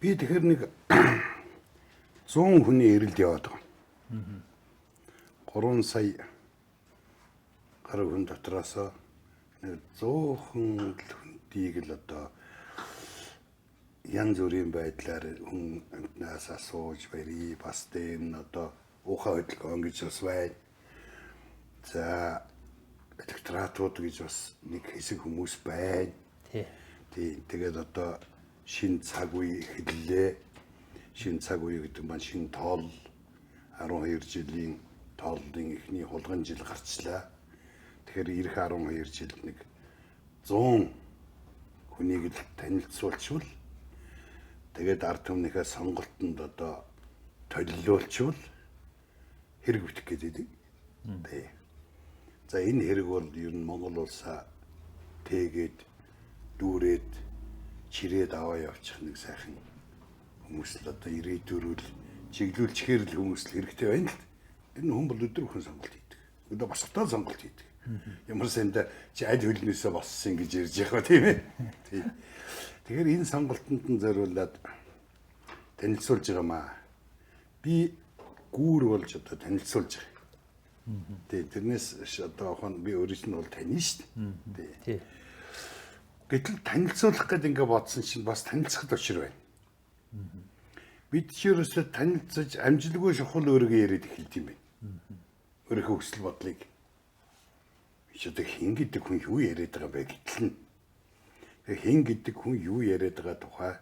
Би тэгэхээр нэг 100 хүний эрэлд яваад байгаа. 3 сая гаруй хүн дотроос нэг 100 хүндийг л одоо янз бүрийн байдлаар хүн амтнаас асууж барий. Бас дээр нь одоо уухай хөдөлгөөн гэж бас байна. За электоратууд гэж бас нэг хэсэг хүмүүс байна. Тий. Тэгээд одоо шинэ цаг үе хэллээ. Шинэ цаг үе гэдэг маань шинэ тоол 12 жилийн тооллын эхний хулган жил гарчлаа. Тэгэхээр ирэх 12 жил нэг 100 хүнийг л танилцуулчвал тэгээд ард түмнийхээ сонголтонд одоо толилуулчвал хэрэг битэх гэдэг. Тий. За энэ хэрэг бол ер нь Монгол улсаа тэгээд дүүрээд чирээд аваа явчих нэг сайхан хүмүүс л одоо ирээдүйрүүл чиглүүлчихээр л хүмүүс л хэрэгтэй байна л. Энэ хүн бол өдөр бүхэн сонголт хийдэг. Өдөө босготоо сонголт хийдэг. Ямар санда чи аль хөлнөөсөө боссон гэж ярьж байгаа тийм ээ. Тийм. Тэгэхээр энэ сонголтонд нь зориулаад танилцуулж байгаа маа. Би гүүр болж одоо танилцуулж байгаа. Тийм. Тэрнээс одоо би өөрийнх нь бол тань шүү дээ. Тийм. Гэтэл танилцуулах гэдэг ингээ бодсон чинь бас танилцахад учир байна. Бид ч ерөөсөө танилцаж амжилтгүй шухал өөрийгөө яриад эхэлт юм байна. Өөрийнхөө хүсэл бодлыг чи одоо хин гэдэг хүн юу яриад байгаа бэ гэтэл нь хин гэдэг хүн юу яриад байгаа тухай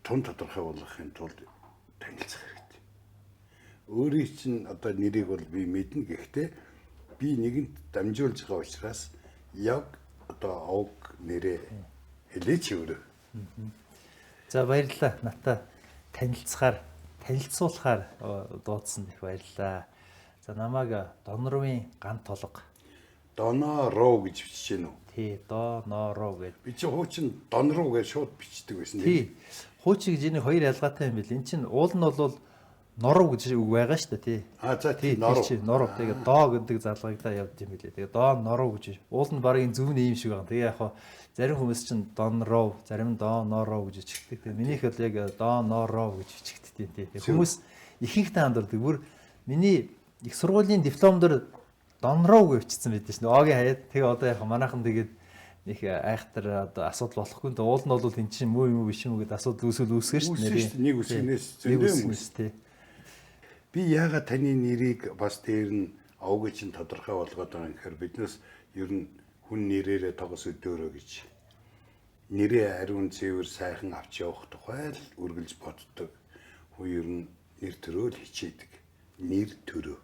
тун тодорхой болгохын тулд танилцах хэрэгтэй. Өөрийн чинь одоо нэрийг бол би мэднэ гэхдээ би нэгэнд дамжуулж байгаа учраас яг одоо овг нэрээ хэлээч өөрөө. За баярлалаа. Натаа танилцуулахаар дуудсан их баярлалаа. За намайг Донровын гант толго. Донороо гэж бичиж гэнэ үү? Тий, Донороо гэж. Би чи хуучин Донроо гэж шууд бичдэг байсан. Тий. Хуучин гэж энэ хоёр ялгаатай юм бэл. Энд чинь уул нь бол норов гэж үг байгаа шүү дээ тий. За тий норов. Норов. Тэгээ доо гэдэг залгагдаа явд юм билээ. Тэгээ доо норов гэж. Уул нь багын зөвний юм шиг байгаа. Тэгээ яг хаа зарим хүмүүс чинь Донров, зарим Доноров гэж бичдэг. Тэгээ минийх бол яг Доноров гэж бичигдтiin тий. Хүмүүс ихэнхдээ андуурдаг. Бүр миний их сургуулийн дипломдор Донров гэж бичсэн байдаг шнэ. Огийн хаяад тэгээ одоо яг манайхан тэгээд их айхтар одоо асуудал болохгүй. Уул нь бол эн чинь муу юм уу биш юм уу гэдэг асуудал үүсгэр шүү дээ. Нэг үсгнээс зөндөө хүмүүс тий. Би яагаад таны нэрийг бас дээр нь овгож чинь тодорхой болгоод байгаа юм гэхээр биднээс ер нь хүн нэрээрээ тогос өдөөрөө гэж нэрээ ариун цэвэр сайхан авч явах тухай л үргэлж боддог. Хүн ер нь нэр төрөө л хичээдэг. Нэр төрөө.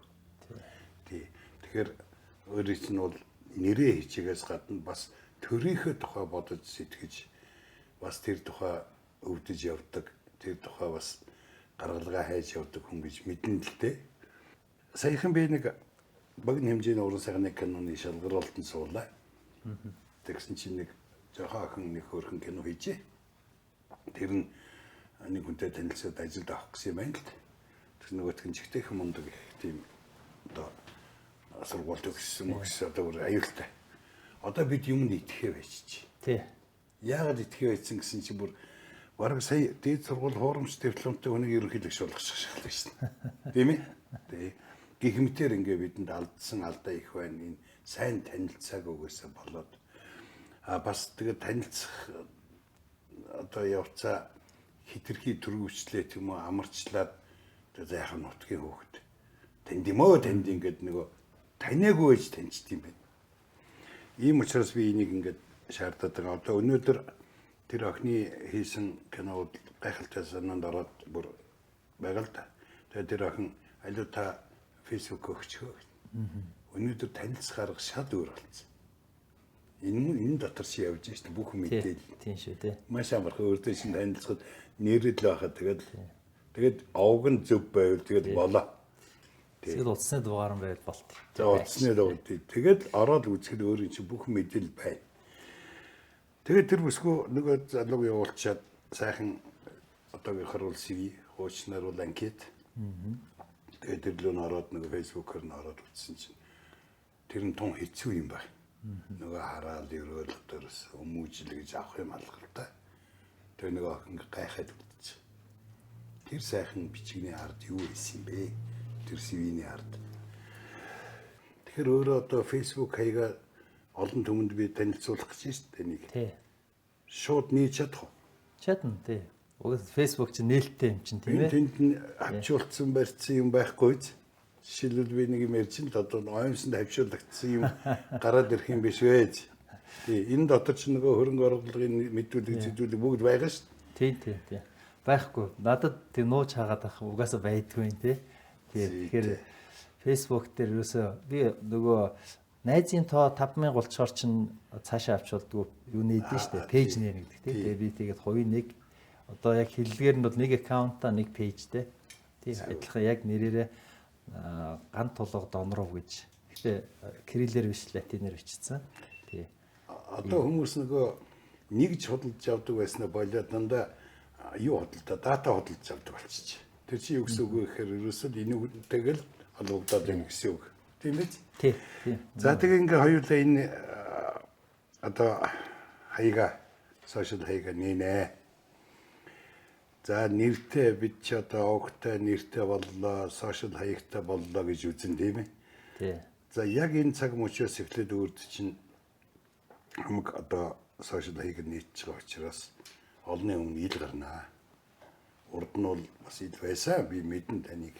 Тий. Тэгэхээр өөрийнх нь бол нэрээ хичээгээс гадна бас төрийнхөө тухай бодож сэтгэж бас тэр тухай өвдөж явдаг. Тэр тухай бас гаргалгаа хайж явдаг хүн гэж мэдэн л дээ. Саяхан би нэг багийн хэмжээний уран сайхны киноны шалгаруулалтанд суулаа. Тэгсэн чинь нэг жоохон нэг хөөрхөн кино хийжээ. Тэр нь нэг хүнтэй танилцаад ажилд авах гэсэн юм байна л. Тэр нөгөөх нь жигтэйхэн мундаг их тийм одоо сургуульд өгсөн одоо аюултай. Одоо бид юмд итгэхээ байчих. Тий. Яагаад итгэхээ байцсан гэсэн чинь бүр бараг сая дээд сургууль хуурамч дипломтой хүнийг ерөнхийлөгч болгочих шахалтай шин. Тийм ээ? Тий. Гихмтэр ингээ бидэнд алдсан алдаа их байна. Энэ сайн танилцааг өгөөсөө болоод бас тэгээд танилцах одоо явцаа хитрхи төрөвчлээ тийм үү амарчлаад тэгээд яахан нутгийн хөөхд танд юм уу танд ингээд нөгөө таниагүй гэж таньчт юм байна. Ийм учраас би энийг ингээд шаардаад байгаа. Одоо өнөөдөр тэр охины хийсэн кинод гайхалтай санаанд ороод бүр байгаа л да. Тэгээд тэр охин алуу та фэйсбүүк өгчөө. Өнөөдөр танилцах арга шал өөр болсон. Энэ дотор чи явж штэ бүх мэдээлэл. Тийм шүү тий. Маш амархан өөртөө шин танилцахад нэрэл байхад тэгээд овг нь зөв байвал тэгээд болоо. Тэгээд утасны дугаар нь байл болт. За утасны дугаар. Тэгээд ороод үзэхэд өөрийн чи бүх мэдээлэл байна. Тэгээд тэр бүсгүй нөгөө залууг явуулчаад сайхан одоогийнхор бол CV, хуучнаар бол анкет. Тэгээд тэр лөө ороод нөгөө фэйсбүүкээр нь ороод үзсэн чинь тэр нь тун хэцүү юм байна. Нөгөө хараал өрөөл дээрс өмүүжил гэж авах юм алгалтай. Тэр нэг охин гайхаад үлдчих. Тэр сайхан бичигний ард юу исэн бэ? Тэр CV-ний ард. Тэгэхээр өөрөө одоо Facebook хаяга олон түмэнд би танилцуулах гэж байна тэнийг. Тий. Шууд нээж чадах уу? Чадна тий. Уг Facebook чинь нээлттэй юм чинь тийм ээ. Тэнд хавчуулсан барьсан юм байхгүй ч. Жишээлбэл би нэг юм ярьж ин одоо оюумсанд хавчуулагдсан юм гараад ирэх юм биш вэ? Тий, энэ дотор ч нөгөө хөрөнгө оруулгын мэдүүлэг зэдүүлэг бүгд байгаа шүү дээ. Тий. Байхгүй. Надад тэр нууж хаагаад ах угаасаа байдгүй юм тий. Тэгэхээр Facebook дээр ерөөсөө би нөгөө найзын тоо 5000 болчоор чинь цаашаа авч болдгоо юу нээдэн штэ. Пэйж нэр гэдэг тий. Тэгээ би тэгээд хувийн нэг одоо яг хэллэгээр нь бол нэг аккаунтаа нэг пэйжтэй. Тий. Адилхан яг нэрээрээ гант тулга донров гэж. Гэтэ кириллээр биш латинээр бичсэн. Тий. Одоо хүмүүс нөгөө нэгж худалдаж авдаг байснаа болоод дандаа юу худалдаа дата худалдаж авдаг болчих. Тэр чинь юу гэсэн үг вэ гэхээр ерөөсөө энүүтэйг л холбогдоод байна гэсэн үг. Тийм биз? Тий. За тэгээ ингээ хоёулаа энэ одоо хаяга сошиал хаяга нийнэ. За нэртэй бид ч одоо огтой нэртэй боллоо, сошиал хаягтай боллоо гэж үзэн тийм ээ. Тий. За яг энэ цаг мөчөөс эхлээд өөрд чинь хамаг одоо сошиал хаяг нийтж байгаа учраас олонний өмнө ил гарнаа. Урд нь бол бас ил байсан. Би мэдэн таныг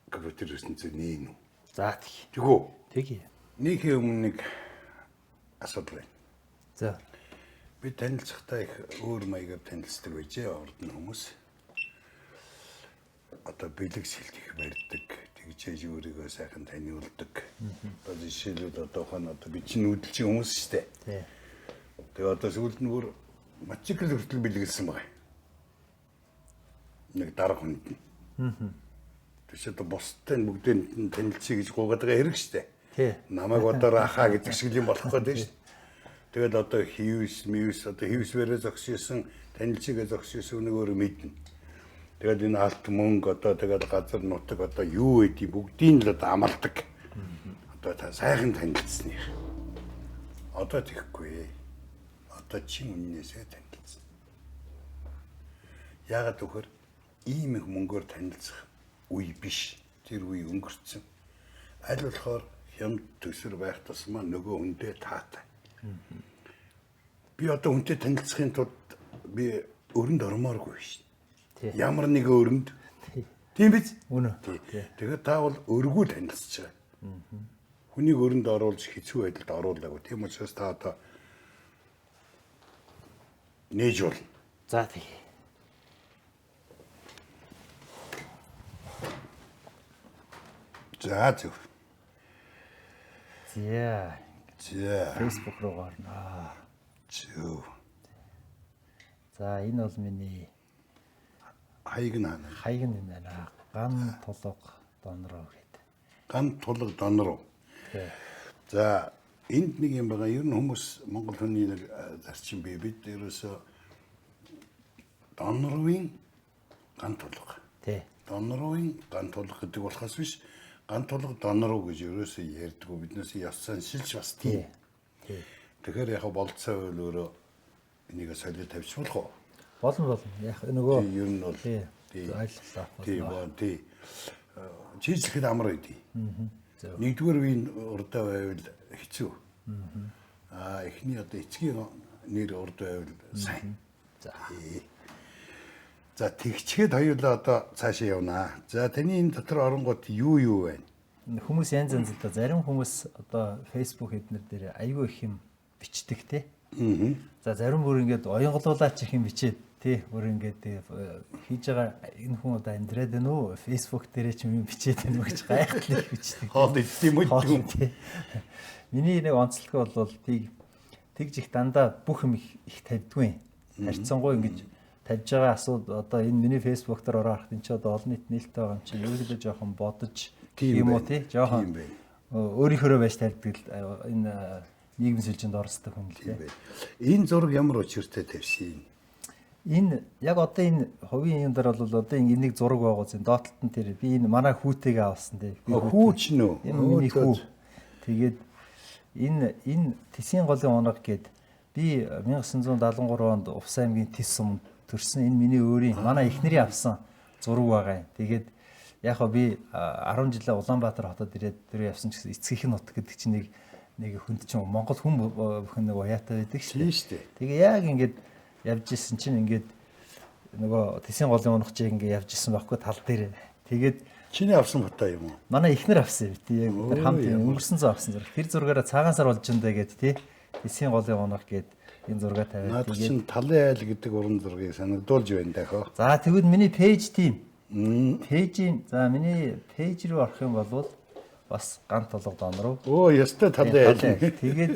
компьютер ертөнцөд нээн үү. За тэгүү. тэгье. Нийхийн өмнө нэг асуудал байна. За. Би танилцахдаа их өөр маягаар танилцдаг байжээ урд нь хүмүүс. Одоо бэлэг сэлт их барьдаг, тэгжээж өөрийгөө сайхан таниулдаг. Одоо жишээлбэл одоохон одоо би чинь нүүдэлчин хүмүүс шүү дээ. Тий. Тэгээ одоо сүүлд нь бүр мотоцикл хүртэл бэлгэлсэн байгаа. Нэг дарга хүнд нь. Тэс одоо бусдтай бүгдээ танилцъя гэж гуйгаад байгаа хэрэг шүү дээ. Тий. Намайг одоо рахаа гэдэг шиг юм болох гэдэг шүү дээ. Тэгэл одоо хивс одоо хивсвэрээ зогсчихсан, танилцъя зогсчихсан нэг өөр мэднэ. Тэгэл энэ алт мөнгө одоо тэгэл газар нутаг одоо юу байдгийг бүгдийг л одоо амардаг. Одоо та сайхан танилцсны. Одоо тэгхгүй. Одоо чи үннээсээ танилцсан. Яагаад гэвэл ийм их мөнгөөр танилцах үе биш. Тэр үе өнгөрцөн. Аль болохоор хямд төсөр байх тусмаа нөгөө хүндээ таатай. Би одоо хүнтэй танилцахын тулд би өрөнд ормооргүй шин. Ямар нэг өрөнд. Тийм биз? Үнэ. Тэгээд та бол өргүү танилцж байгаа. Хүнийг өрөнд оруулж хэцүү байдалд оруулаагүй. Тийм учраас та одоо нээж болно. За тэгье. За зөв. За. Facebook руу гарнаа. Зөв. За энэ бол миний хаяг нь хаана? хаяг нь байна. Ган тулга донроо гэдэг. Ган тулга донроо. Тий. За энд нэг юм байгаа. Ер нь хүмүүс Монгол хүний нэг зарчим бий. Бид ерөөсөө донровын ган тулга. Тий. Донровын ган тулга гэдэг болохоос биш. Ган тулга донроо гэж ерөөсөө ярьдгүй. Биднээс яссан шилж бас тийм. Тэгэхээр яг болцоо үйл өөрөө энийг солиод тавьчих болох уу? Болно. Яг нөгөө ер нь бол тий. Ойлголоо. Тий. Чийжлэхэд амар байдий. Нэгдүгээр үеийн урдаа байвал хэцүү. Эхний одоо эцгийн нэр урд байвал сайн. За тэгчгээд хоёулаа одоо цаашаа явнаа. За таны энэ дотор оронгууд юу байна? Хүмүүс янз янз л да. Зарим хүмүүс одоо Facebook эднэр дээр аюу их юм бичдэг тий. За зарим бүр ингээд оюнглуулаач их юм бичээд тий. Бүр ингээд хийж байгаа энэ хүн одоо амьдраад байна уу? Facebook дээрээ ч юм бичээд байна уу гэж гайхалтай бичдэг. Хоол идэм үү тий. Миний нэг онцлог бол тэгж их дандаа бүх юм их тавьдгүй. Харьцангуй ингэж тавьж байгаа асуудал одоо энэ миний Facebook дээр ороо харахад энэ ч одоо олон нийт нээлттэй байгаа юм чинь ерөөдөө жоохон бодож тийм үү тий жоохон өөрийнхөө байж тавьдаг энэ нийгмийн сүлжээнд орсдог хүн л тий. Энэ зураг ямар учиртай тавьсан юм? Энэ яг одоо энэ хувийн юм дээр бол одоо энийг зураг байгаа зү доотлолт нь тэр би энэ манай хүүтэйгээ авсан тий. Хүүч нөө. Энэ миний хүү. Тэгээд энэ Тэсийн голын унаг гээд Би 1973 онд Увс аймгийн Тис суманд төрсэн. Энэ миний өөрийн манай эхнэрийн авсан зураг байгаа юм. Тэгээд яг хоо би 10 жилээ Улаанбаатар хотод ирээд тэр явсан ч гэсэн эцгийнх нь нут гэдэг чинь нэг хүнд чинь Монгол хүн бүхэн нэг уяатай байдаг шүү дээ. Тэгээ яг ингээд явж исэн чинь ингээд нөгөө Тисийн голын унах чиг ингээд явж исэн байхгүй тал дээр. Тэгээд чиний авсан фото юм уу? Манай эхнэр авсан юм тий. Яг тэр хамт өнгөрсөн зам авсан зураг. Тэр зургаараа цагаан сар болж энэ гээд тий. Тисийн голын унах гээд энэ зураг тавиад. Наад чинь талын айл гэдэг уран зургийг санагдуулж байна дахио. За тэгвэл миний пэйж тийм. Пэйжийн за миний пэйж рүү орох юм бол бас гант толго дон руу. Ястай талын айл. Тэгээд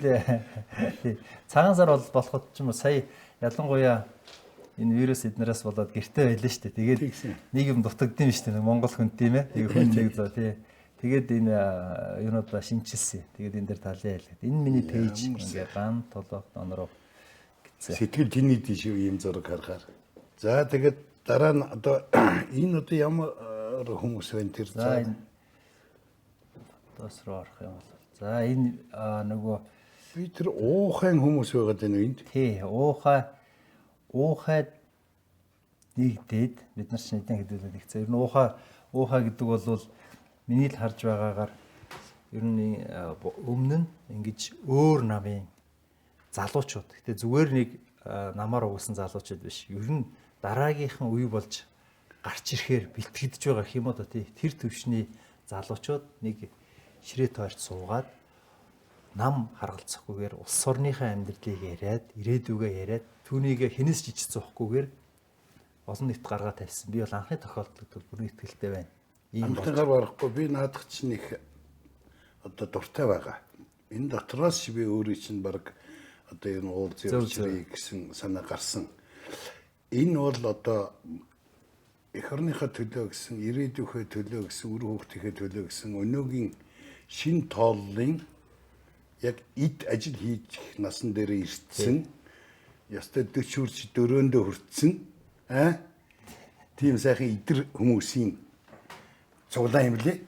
цагаан сар болоход ч юм уу сая ялангуяа энэ вирус эднээс болоод гэртээ байлаа шүү дээ. Тэгээд нэг юм дутагдсан шүү дээ. Монгол хүн тийм ээ. Нэг хүн нэг зөө тий. Тэгээд энэ юунуудаа шинчилсэн. Тэгээд энэ дээр талын айл. Энэ миний пэйж ингээ гант толго дон руу. Сэтгэл тний тийш ийм зураг харахаар. За тэгээд дараа нь одоо энэ одоо ямар хүмүүс вэ тэр за энэ доос руу орох юм бол. За энэ нөгөө би тэр уухайн хүмүүс байгаад байна уу энд? Тий, уухайд нэгдээд бид нар чинь эдэн хэдүүлээд ихцээ. Ер нь уухай гэдэг бол миний л харж байгаагаар ер нь өмнө нь ингэж өөр намын залуучууд. Гэтэ зүгээр нэг намаар угсан залуучууд биш. Ер нь дараагийнхан үе болж гарч ирэхээр бэлтгэж байгаа юм уу тий. Тэр төвшний залуучууд нэг ширээ тойрч суугаад нам харгалзахгүйгээр улс орныхаа амьдралыг яриад, ирээдүгээ яриад, түүнийг хинээс жижиг зоохгүйгээр олон нийт гаргаа тавьсан. Би бол анхны тохиолдолд бүрэн итгэлтэй байна. Ийм болтойгоор барахгүй би наадах чинь их одоо дуртай байгаа. Энэ дотроос би өөрөө чинь баг одоо энэ уул зэрэг гэсэн санаа гарсан. Энэ бол одоо эх орныхаа төлөө гэсэн, ирээдүйнхээ төлөө гэсэн, үр хүүхдийнхээ төлөө гэсэн өнөөгийн шин тооллын яг эд ажил хийж насан дээр ирсэн. Ястай 40 хүрч дөрөөндөө хүртсэн. Тийм сайхан идэр хүмүүсийн цуглаа юм лээ.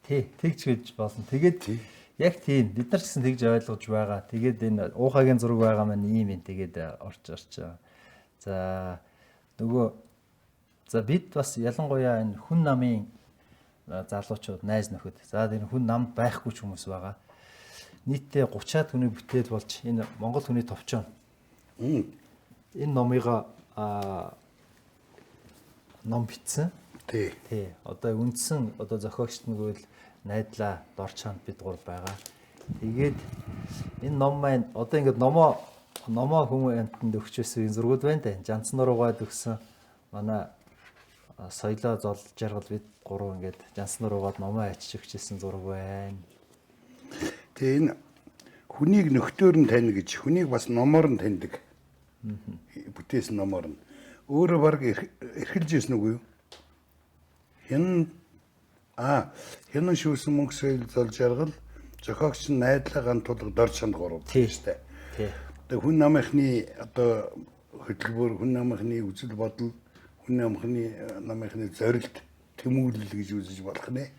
Тий, тэгж гэж болно. Тэгээд яг тийм бид нар ч гэсэн тэгж ойлгож байгаа. Тэгээд энэ уухагийн зураг байгаа маань ийм юм. Тэгээд орч. За нөгөө бид бас ялангуяа энэ хүн намын залуучууд, найз нөхөд. За энэ хүн намд байхгүй ч хүмүүс байгаа. Нийтдээ 30-аад хүний бүтээл болж энэ Монгол хүний товчон. Энэ номыгаа ном бичсэн. Тий. Одоо үндсэн одоо зохиогчд нэгвэл найдлаа Дорчаанд бид гур байгаа. Тэгээд энэ ном маань одоо ингээд номоо хүмүүс амтнд өгчөөсөн энэ зургууд байна да. Жанцнаруугаад өгсөн манай соёлоо зол жаргал бид гурав ингээд жанцнаруугаад номоо ачиж өгчээсэн зураг байна. Тэгээ энэ хүнийг нөхдөр нь тань гэж хүнийг бас номоор нь таньдаг. Бүтээсэн номоор нь. Өөрөө баг эрхэлж ирсэн үгүй юу? Хянан шүүсэн мөнгө соёл зол жаргал зохиогч нь найдлаа гант тулг Дорчаанд гурав тийм. Тэгээ хүн намынхны одоо хөтөлбөр, хүн намынхны үзэл бодол, хүн намынхны зорилт тэмүүлэл гэж үзэж болох нэ.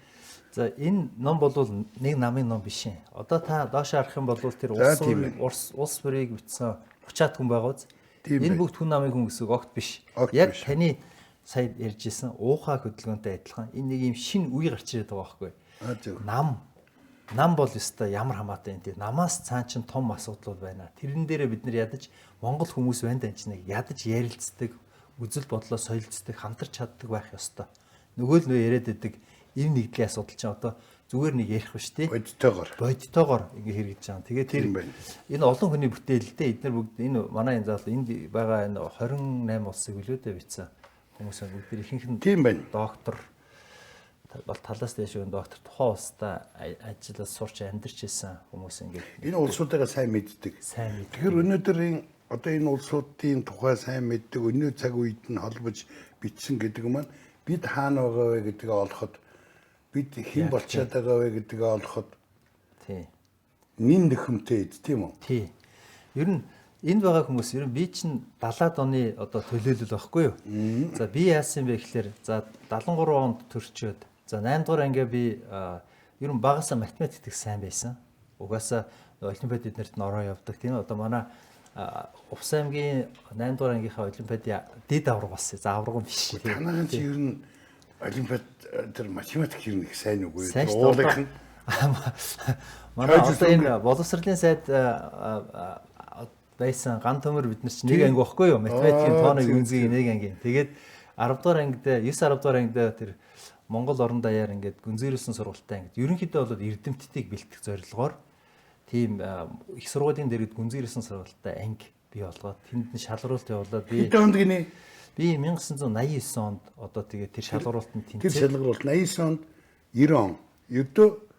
За энэ ном бол нэг намын ном биш юм. Одоо та доош харах юм бол тэр улс бүрийг бичсэн 30-аад хүн байгаа үз. Энэ бүгд хүн намын хүн гэсэн огт биш. Яг таны сая ярьжсэн уухай хөдөлгөөнтэй адилхан энэ нэг юм шин үе гарч ирээд байгаа байхгүй. Нам бол өстой ямар хамаатай энэ намаас цаан чин том асуудал байна. Тэрэн дээрээ бид нар ядаж Монгол хүмүүс байна даа чинь ядаж ярилцдаг, үзэл бодлоо солилцдог, хамтарч чаддаг байх ёстой. Нөгөө л нөө яриад байдаг ийм нэгдлийн асуудал чинь одоо зүгээр нэг ярих биш тий. Бодтойгоор ингээ хэрэгжиж байгаа. Тэгээд тэр энэ олон хүний бүтээлдээ эдгээр бүгд энэ манай энэ зал энд байгаа энэ 28 улсыг билүүдэд бичсэн хүмүүс бүгд ихэнх нь тийм байна. Доктор бол талаас дэш өгөн доктор тухайн улстай ажиллаж сурч амьдарч исэн хүмүүс ингээ энэ улсуудаа сайн мэддэг. Тэгэхээр өнөөдөр одоо энэ улсуудын тухай сайн мэддэг өнөө цаг үед нь холбож бичсэн гэдэг маань бид хаана байгаа вэ гэдгээ олоход бид хэн болчиход байгаа вэ гэдгээ олоход тий. Нин нөхөмтэй тийм үү? Тий. Ер нь энд байгаа хүмүүс ер нь би чинь 70-аад оны одоо төлөөлөл байхгүй юу? За би яасан бэ гэхээр за 73 онд төрчөөд за 8 дугаар ангиа би ер нь багасаа математик сайн байсан. Угаасаа олимпиад эднэрт нь ороо явдаг тийм одоо манай Увс аймгийн 8 дугаар ангийнхаа олимпиадын дэд авраг болсон. За авраг нь биш. Танайхан чи ер нь олимпиад тэр математик ер нь их сайн үгүй. Сайн шүү дээ. Уулынх нь Манай одоо энэ боловсролын сайд байсан ган төмөр бид нар чи нэг анги واخгүй юу? Математикийн тооныг үнзгийг нэг анги. Тэгээд 10 дугаар ангид 9-10 дугаар ангид тэр Монгол орон даяар ингээд гүнзгийрсэн сургалтаа ингээд ерөнхийдөө бол эрдэмтдийг бэлтгэх зорилгоор тийм их сургуулийн дэргэд гүнзгийрсэн сургалтаа анги бий болгоод тэнд нь шалралт явуулаад би хэдэн онд гинэ? Би 1989 онд одоо тэгээ тэр шалгуулалтанд Тэр шалгуулалт 89 онд 90 он. Ердөө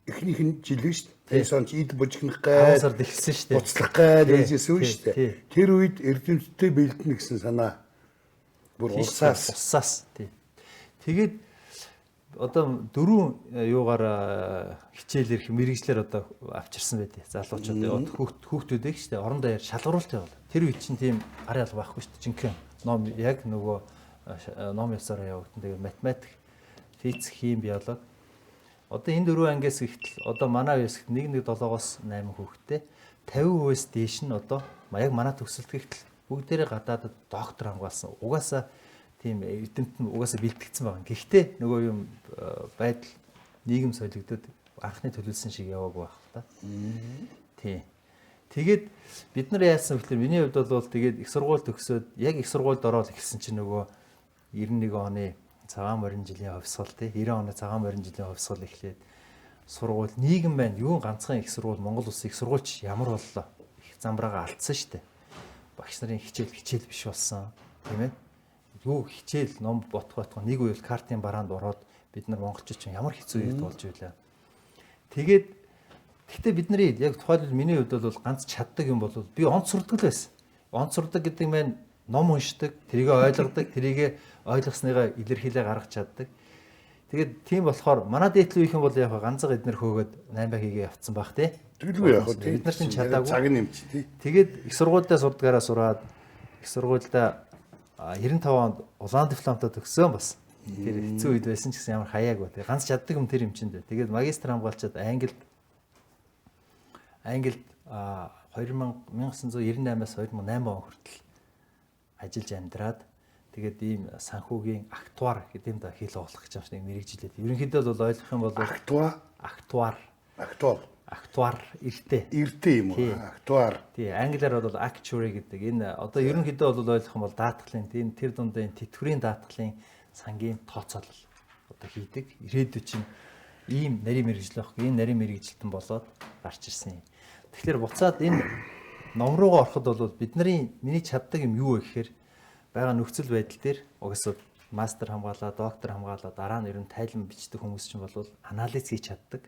эхнийх нь жил нь шүү дээ. 89 онд ид бужигнах гай. сард эхэлсэн шүү дээ. Буцлах гай гэсэн үг шүү дээ. Тэр үед эрдэмтдтэй бэлдэнэ гэсэн санаа бүр улсаас тий. Тэгээд одоо дөрвөн юугаар хичээлэр их мэрэгжлэр одоо авчирсан байдیں۔ Залуучууд хүүхдүүдийг шүү дээ. Орон даяар шалгаруулалт явуул. Тэр үед чинь тийм гар ял байхгүй шүү дээ. Жинхэнэ ном яг нөгөө ном ясаараа явагдсан. Тэгээд математик, физик, хим, биологи. Одоо энэ дөрвөн ангиас ихтэл одоо манай үеэс 1-7-оос 8 хүүхэдтэй 50%-аас дээш нь одоо яг манай төгсөлт ихтэл бүгдээрээ гадаадд доктор хамгаалсан. Угаасаа тийм эрдэмт нь угаасаа бэлтгэгдсэн байгаа. Гэхдээ нөгөө юм байдал нийгэм солигдоод анхны төлөвлөсөн шиг яваагүй байх л та. Тий. Тэгээд бид нар яасан гэхээр миний хувьд бол тэгээд их сургууль төгсөөд яг их сургуульд ороод эхэлсэн чинь нөгөө 91 оны цагаан морин жилийн хувьсгал тий 90 оны цагаан морин жилийн хувьсгал эхлээд сургууль нийгэм байна. Юу ганцхан их сургууль Монгол улсын их сургуульч ямар боллоо? Их замбраага алдсан шүү дээ. Багш нарын хичээл биш болсон тийм ээ. Юу хичээл ном ботгох нэг үйл картын бараанд ороод бид нар монголчууд ч ямар хэцүү үед болж байлаа. Тэгээд гэхдээ бидний яг тухайлбал миний хувьд бол ганц чаддаг юм бол би онц сурдаг л байсан. Онц сурдаг гэдэг нь ном уншдаг, тэрийг ойлгодог, тэрийг ойлгосныгаа илэрхийлээ гаргаж чаддаг. Тэгээд тийм болохоор манай дээдлүүийнхэн бол яг ганцхан эднэр хөөгөөд 8 хийгээ явцсан баг тий. Тэгэлгүй яг хөө бид нар чинь чадаагүй. Цаг нэмч тий. Тэгээд их сургуультай сурдгаараа сураад их сургуультай 95 онд улаан дипломтой төгссөн бас. Тэр хэцүү үед байсан ч гэсэн ямар хаяагүй. Тэгээ ганц чаддаг юм тэр юм чинь дээ. Тэгээд магистр хамгаалчаад Англид 1998-аас 2008 он хүртэл ажиллаж амьдраад тэгээд ийм санхүүгийн актуар гэдэг юм да хэл оолох гэж байна нэг мэрэгжилээд. Ерөнхийдөө бол ойлгох юм бол актуар эртээ юм уу? Актуар. Тий, англиар бол actuary гэдэг. Энэ одоо ерөнхийдөө бол ойлгох юм бол даатгалын тэр дундын тэтгэврийн даатгалын сангийн тооцоолол одоо хийдэг. Ирээдүйд чинь ийм нарийн мэрэгжил авах, ийм нарийн мэрэгжилтэн болоод гарч ирсэн юм. Тэгэхээр буцаад энэ ном руугаа ороход бол миний чаддаг юм юу вэ гэхээр байгаа нөхцөл байдал дээр угсаа мастер хамгаалаа, доктор хамгаалаа, дараа нь ер нь тайлан бичдэг хүмүүс чинь бол анализ хийж чаддаг.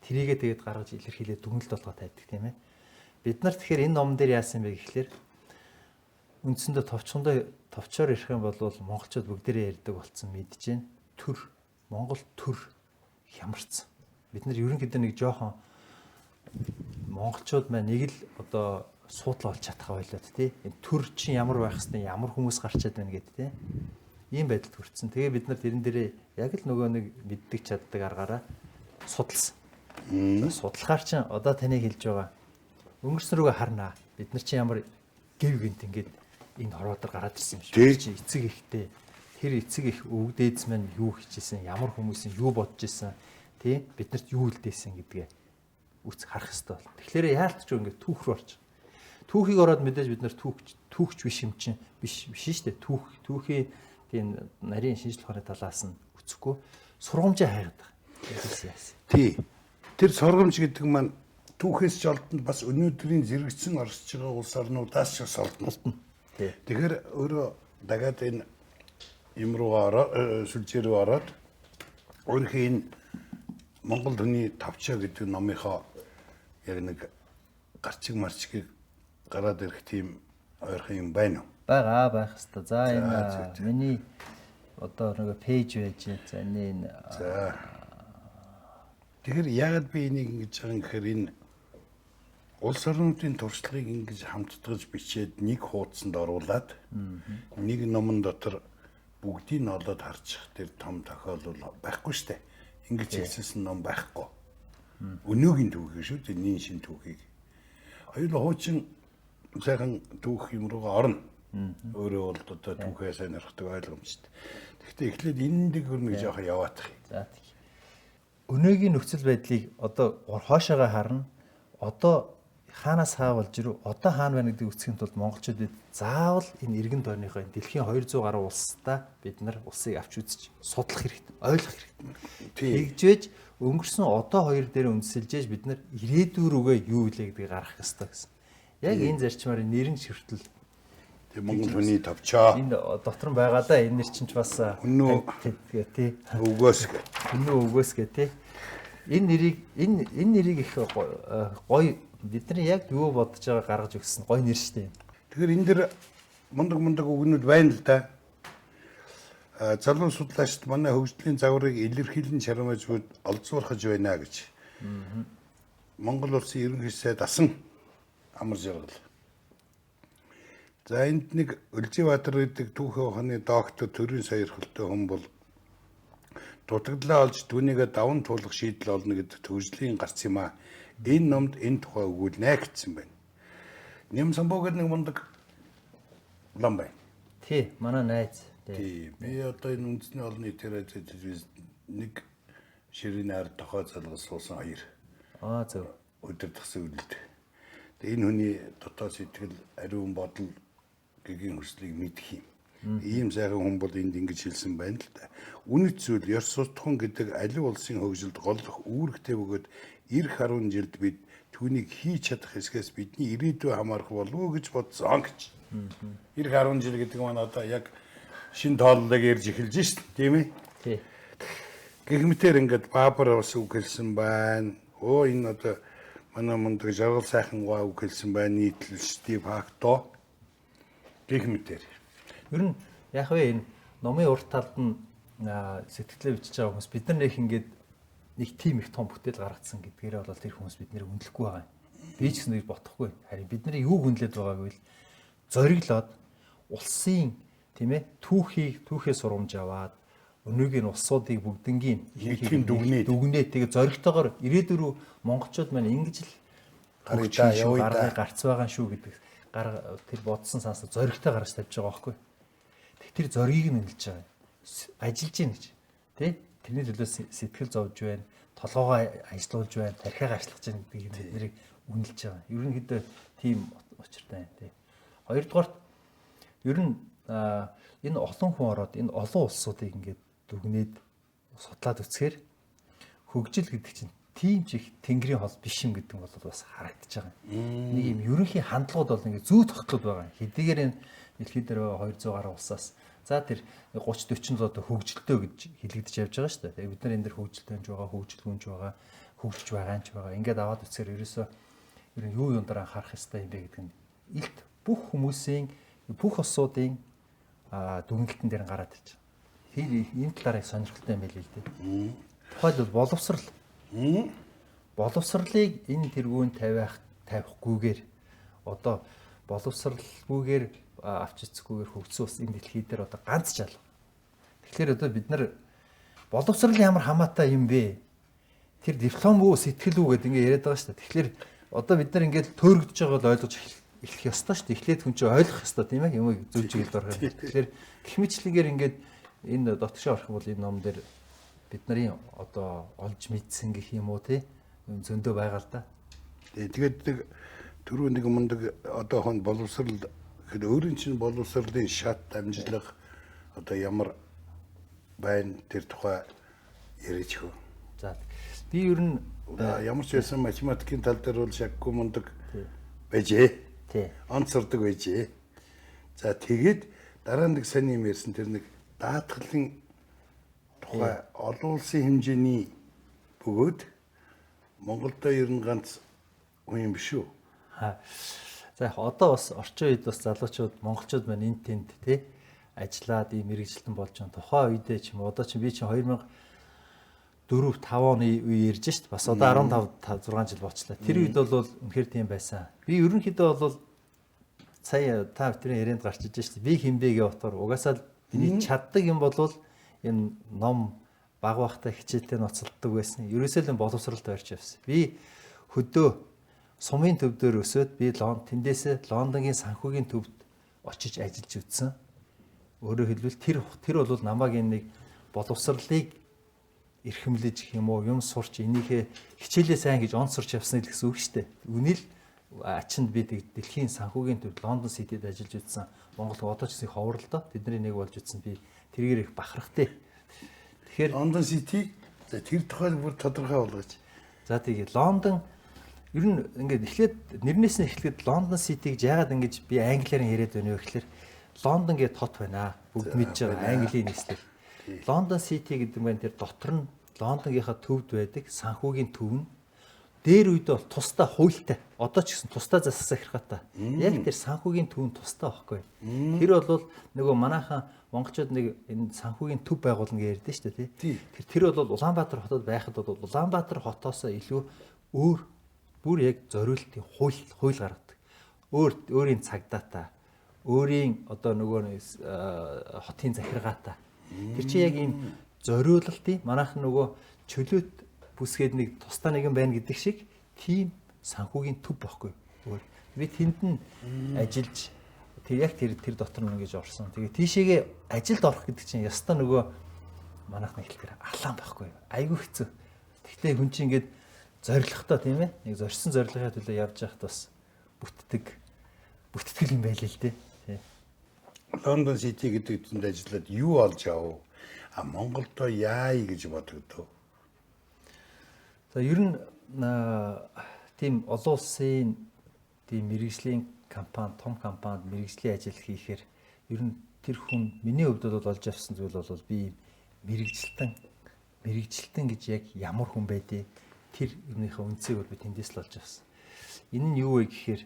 Тэрийгээ тэгээд гаргаж илэрхийлээ дүгнэлт болгоод тавьдаг тийм ээ. Бид нар тэгэхээр энэ номон дээр яасан бэ гэхэлэр үндсэндээ товчоор ирэх юм бол монголчууд бүгдээрээ ярьдаг болсон мэдэж байна. Монгол төр хямарсан. Бид нар ерөнхийдөө нэг жоохон монголчууд маань нэг л одоо суудлаа олж чадах байлаад тий. Энэ төр чинь ямар байх хэвээр ямар хүмүүс гарч чад байна гэдэг тий. Ийм байдалд хүрсэн. Тэгээ бид нар тэрэн дээрээ яг л нөгөө нэг мэддэг чаддаг аргаараа судалсан. Судлахаар чинь одоо таныг хэлж байгаа. Өнгөрсөн рүүгээ харнаа. Бид нар чинь ямар гэв гинт ингээд энэ хорвоодор гараад ирсэн юм шиг. Чи эцэг ихтэй. Тэр эцэг их өвөг дээдс маань юу хийжсэн, ямар хүмүүсийн юу бодож исэн, тий? Биднэрт юу үлдээсэн гэдгээ үз харах хэрэгтэй бол. Тэгэхээр яалтч ингээд түүх рүү орчих. Түүхийг ороод мэдээж бид нар түүхч биш юм чинь биш шүү дээ. Түүхийн тийм нарийн шинжлэх ухааны талаас нь үцэхгүй сургамжаа хайгаад байгаа. Тий. Тэр сургамж гэдэг маань түүхээс ч олдонд бас өнөөдрийн зэрэгцэн орсож байгаа улс орнуудаас ч олдоно. Тэгэхээр өөрөө дагаад энэ юм руугаа сүлжээ рүү ороод өөрхийн энэ Монгол хүний тавчаа гэдэг номынхоо яг нэг гарчиг марчгийг гараад ирэх тийм ойрхон юм байна уу? Байх хэвээр. За энэ миний одоо нэг пэйж байж за энэ за тэгэхээр яагаад би энийг ингэж байгаа юм гэхээр энэ улс орнуудын туршлагыг ингэж хамтдагж бичээд нэг хуудсанд оруулад нэг номон дотор бүгдийг нь олоод харчих тэр том тохиолдол байхгүй штэ. Ингэж хэлсэн ном байхгүй. Өнөөгийн түүхийг шүү дээ, нин шин түүхийг. Хоёулаа хуучин сайхан түүх юм руугаа орно. Өөрөө бол одоо түүхээ сайн нарахдаг ойлгомжтой. Гэхдээ эхлээд энэ дэг хөрмөг жоохон яваадах юм. За тийм. Өнөөгийн нөхцөл байдлыг одоо хоошоогоо харна. Одоо хаанаас хаа болж ирв? Одоо хаана байна гэдэг үсгийн тулд монголчуудад заавал энэ эргэн тойрныхоо дэлхийн 200 гаруй улстай бид нар улсыг авч үзэж судлах хэрэгтэй, ойлгох хэрэгтэй. Тэгжээж өнгөрсөн одоо хоёр дээр үндэслэж бид нар ирээдүйн рүүгээ юу илээ гэдгийг гаргах ёстой гэсэн. Яг энэ зарчмаар нэрэн ширтэл тэг Монгол хүний товчоо. Энэ дотор нь байгаа да энэ нэр чинь ч бас Үнэн тий. Өгөөс. Үнэн өгөөс гэ тий. Энэ нэрийг их гоё бидний яг юу бодож байгаа гаргаж өгсөн гоё нэр штэ. Тэгэхээр энэ дэр мундаг үгнүүд байна л да. Залуу судлаачид манай хөгжлийн загварыг илэрхийлэн чармааж олзуурхаж байна гэж. Монгол улсын ерөнхий сайд асан амар жаргал. За энд нэг Өлзийбаатар гэдэг түүхий ухааны доктор төрийн сойрхолтой хүн бол дутагдлаа олж түүнийгээ даван туулах шийдэл олно гэдэг төгслийн гарц юм а. Энэ номд энэ тухай өгүүлнэ гэсэн байна. Нэм самбуу гэдэг нэг мундаг лам байна. Тий, манай найз. Тий. Би одоо энэ үндэсний олон нийтээр нэг ширийн ард тохой залгас суусан хоёр. Зөв. Өдөртгсөн үлд. Тэгээ энэ хүний дотоод сэтгэл, ариун бодол гэгийн хүслийг мэдэх юм. Ийм сайхан хүн бол энд ингэж хэлсэн байна л да. Үнэт зүйл ёс суртахуун гэдэг алив улсын хөгжилд голлох үүрэгтэй бөгөөд эх 10 жилд бид түүнийг хийж чадах хэсгээс бидний ирээдүй хамаарах болов уу гэж бодсон гэж. Эх 10 жил гэдэг маань одоо яг шин тооллыг ярьж эхэлж шít, тийм ээ? Тий. Гэгмэтэр ингээд Баабар бас үг хэлсэн байна. Энэ одоо манай мундаг жаргал сайхан гоо үг хэлсэн байна. Нийтлэл Стив Хакто гэгмэтэр. Ер нь яг вэ энэ номын урт талд нь сэтгэлээ бичиж байгаа хүмүүс бид нар нэг тийм их том бүтээл гаргацсан гэдгээрээ бол тэр хүмүүс биднийг үнэлэхгүй байгаа юм. Би ч гэсэн нэг бодохгүй. Харин бид нар юу хүнлээд байгааг вэ? Зориглоод улсын тийм ээ түүхээ сурамж аваад өнөөгийн улсуудыг бүгднгийн дүгнээд тэгээ зоригтойгоор ирээдүрөө монголчууд маань ингэж л гаргаж гарц байгаа шүү гэдэг тэр бодсон санса зоригтой гарч тавьж байгаа байхгүй. Тэр зоргийг нь хэлж байгаа. Ажиллаж гин гэж. Тэ? Тэрний төлөө сэтгэл зовж байна, толгоогоо ажилуулж байна, тархигаа ажилгаж байна гэдгийг биднийг үнэлж байгаа. Ерөнхийдөө тийм учиртай байна, тэ. Хоёрдугаарт ер нь энэ олон хүн ороод энэ олон улсуудыг ингээд дүгнээд судлаад үзэхээр хөгжил гэдэг чинь тийм ч их тэнгэрийн хол биш юм гэдэг нь бол бас харагдаж байгаа. Нэг юм ерөнхий хандлагууд бол ингээд зүү тогтлоод байгаа. Хэдийгээр энэ дэлхий дээр 200 гаруй улсаас за тэр 30 40 л одоо хөгжилтөө гэж хэлэгдэж явж байгаа шүү дээ. Тэгээ бид нар энэ дэр хөгжилтөө байж байгаа, хөгжилгүнж байгаа, хөгжиж байгаа ч байгаа. Ингээд аваад үцхээр ерөөсөө ер нь юу юундараа анхаарах хэрэгтэй юм бэ гэдэг нь илт бүх хүмүүсийн бүх улсуудын дүнэлтэн дээр гараад ирж байгаа. Тэр энэ талаараа сонирхолтой юм байл л дээ. Тухайлбал боловсрал. Боловсралыг энэ тэргүүнд тавихгүйгээр одоо боловсралгүйгээр авч эцгүүгээр хөгжсөн ус энэ дэлхий дээр одоо ганц жал. Тэгэхээр одоо бид нар боловсрал ямар хамаатай юм бэ? Тэр диплом үү, сэтгэл үү гэдэг ингээ яриад байгаа шүү дээ. Тэгэхээр одоо бид нар ингээд төөрөгдөж байгааг бол ойлгож эхлэх ёстой шүү дээ. Эхлээд хүн чинь ойлгох ёстой тийм ээ. Юмыг зөв чиглэлд орох юм. Тэгэхээр гэх мэтлэгээр ингээд энэ дотгошоо орох бол энэ ном дээр бид нарын одоо олж мэдсэн гэх юм уу тий зөндөө байгаа л да. Тэгээд түрүү нэг мундаг одоо хон боловсрал гэхэд өөрийн чинь боловсролын шат амжилах одоо ямар байна тэр тухай яриач хөө. За би ер нь ямар ч байсан математикийн тал дээр бол шаггүй мундаг байжээ. Тий. Онцордог байжээ. За тэгээд дараа нэг сайн юм ярьсан тэр нэг даатгалын тухай олон улсын хэмжээний бөгөөд Монголдо ер нь ганц хүн юм биш үү? За яг одоо бас орчин үед бас залуучууд монголчууд маань энд тэнд тий ажиллаад ийм мэрэгчлэн болж байгаа. Тухайн үедээ ч юм одоо ч би чинь 2004 5 оны үе ярьж шít бас одоо 15 6 жил болчлаа. Тэр үед бол үнэхээр тийм байсан. Би ерөнхийдөө бол сая та бидний ярианд гарч иж шít. Би хинбэ гэж утгаар угаасаа миний чаддаг юм бол энэ ном баг багтай хичээлтэй ноцолдог байсан. Ерөөсөө л боловсралд орж явсан. Би хөдөө сумын төв дээр өсөөд би тэндээсээ Лондонгийн санхүүгийн төвд очиж ажиллаж үзсэн. Өөрөөр хэлбэл тэр бол намайг нэг боловсролыг эрхэмлэж юм уу юм сурч энийхээ хичээлээ сайн гэж онцорч явсан л гэсэн үг шүү дээ. Үнэл ачинд би дэлхийн санхүүгийн төвд Лондон Ситид ажиллаж үзсэн. Монгол одоо ч гэсэн ховролдоо тэдний нэг болж үзсэн. Би тэргээр их бахархтай. Тэгэхээр Лондон Ситиг тэр тухайд бүр тодорхой болгооч. за тэгээд Лондон ер нь ингээд эхлээд нэрнээс нь эхлэхэд Лондон Ситиг яагаад ингэж би англиар яриад байна вэ гэхээр Лондон гэдэг тот байна. Бүгд мэдж байгаа Английн нийслэл. Лондон Сити гэдэг нь тэр дотор нь Лондонгийнхаа төвд байдаг санхүүгийн төв нь дээр үедээ бол тусдаа хуйлтай. Одоо ч гэсэн тусдаа засах хэрхээтэй. Яг тэр санхүүгийн төв нь тусдаа байхгүй. Тэр бол нөгөө манайхан монголчууд нэг энэ санхүүгийн төв байгуулна гэж ярьдэн шүү дээ тий. Тэр бол Улаанбаатар хотод байхад бол Улаанбаатар хотоос илүү өөр бүр яг зориултын хууль гаргадаг. Өөрийн цагдаатай, өөрийн одоо нөгөө хотын захиргаатай. Тэр чинь яг ийм зориулалтын манайхан нөгөө чөлөөт бүсгээд нэг тусдаа нэгэн байна гэдэг шиг тийм санхүүгийн төв байхгүй. Би тэнд нь ажиллаж тэр дотор нь ингэж орсон. Тэгээ тийшээгээ ажилд орох гэдэг чинь ястаа нөгөө манайхны хэлээр алаан байхгүй. Айгүй хэцүү. Тэгтээ хүн чинь ингэж зоригтой тийм ээ. Нэг зорьсон зорилгын төлөө явж байхад бас бүтгэл юм байл л дээ. Лондон Сити гэдэг үгэнд ажиллаад юу олж авав? Монголдо яая гэж бодогдов? За ер нь тийм олон улсын тийм мэрэгжлийн компани, том компанид мэрэгжлийн ажил хийхээр ер нь тэр хүн миний хувьд бол олж авсан зүйл бол би мэрэгжилтэн гэж яг ямар хүн байдээ тэр юмныхаа үндсийг бол би тэндээс л олж авсан. Энэ нь юу вэ гэхээр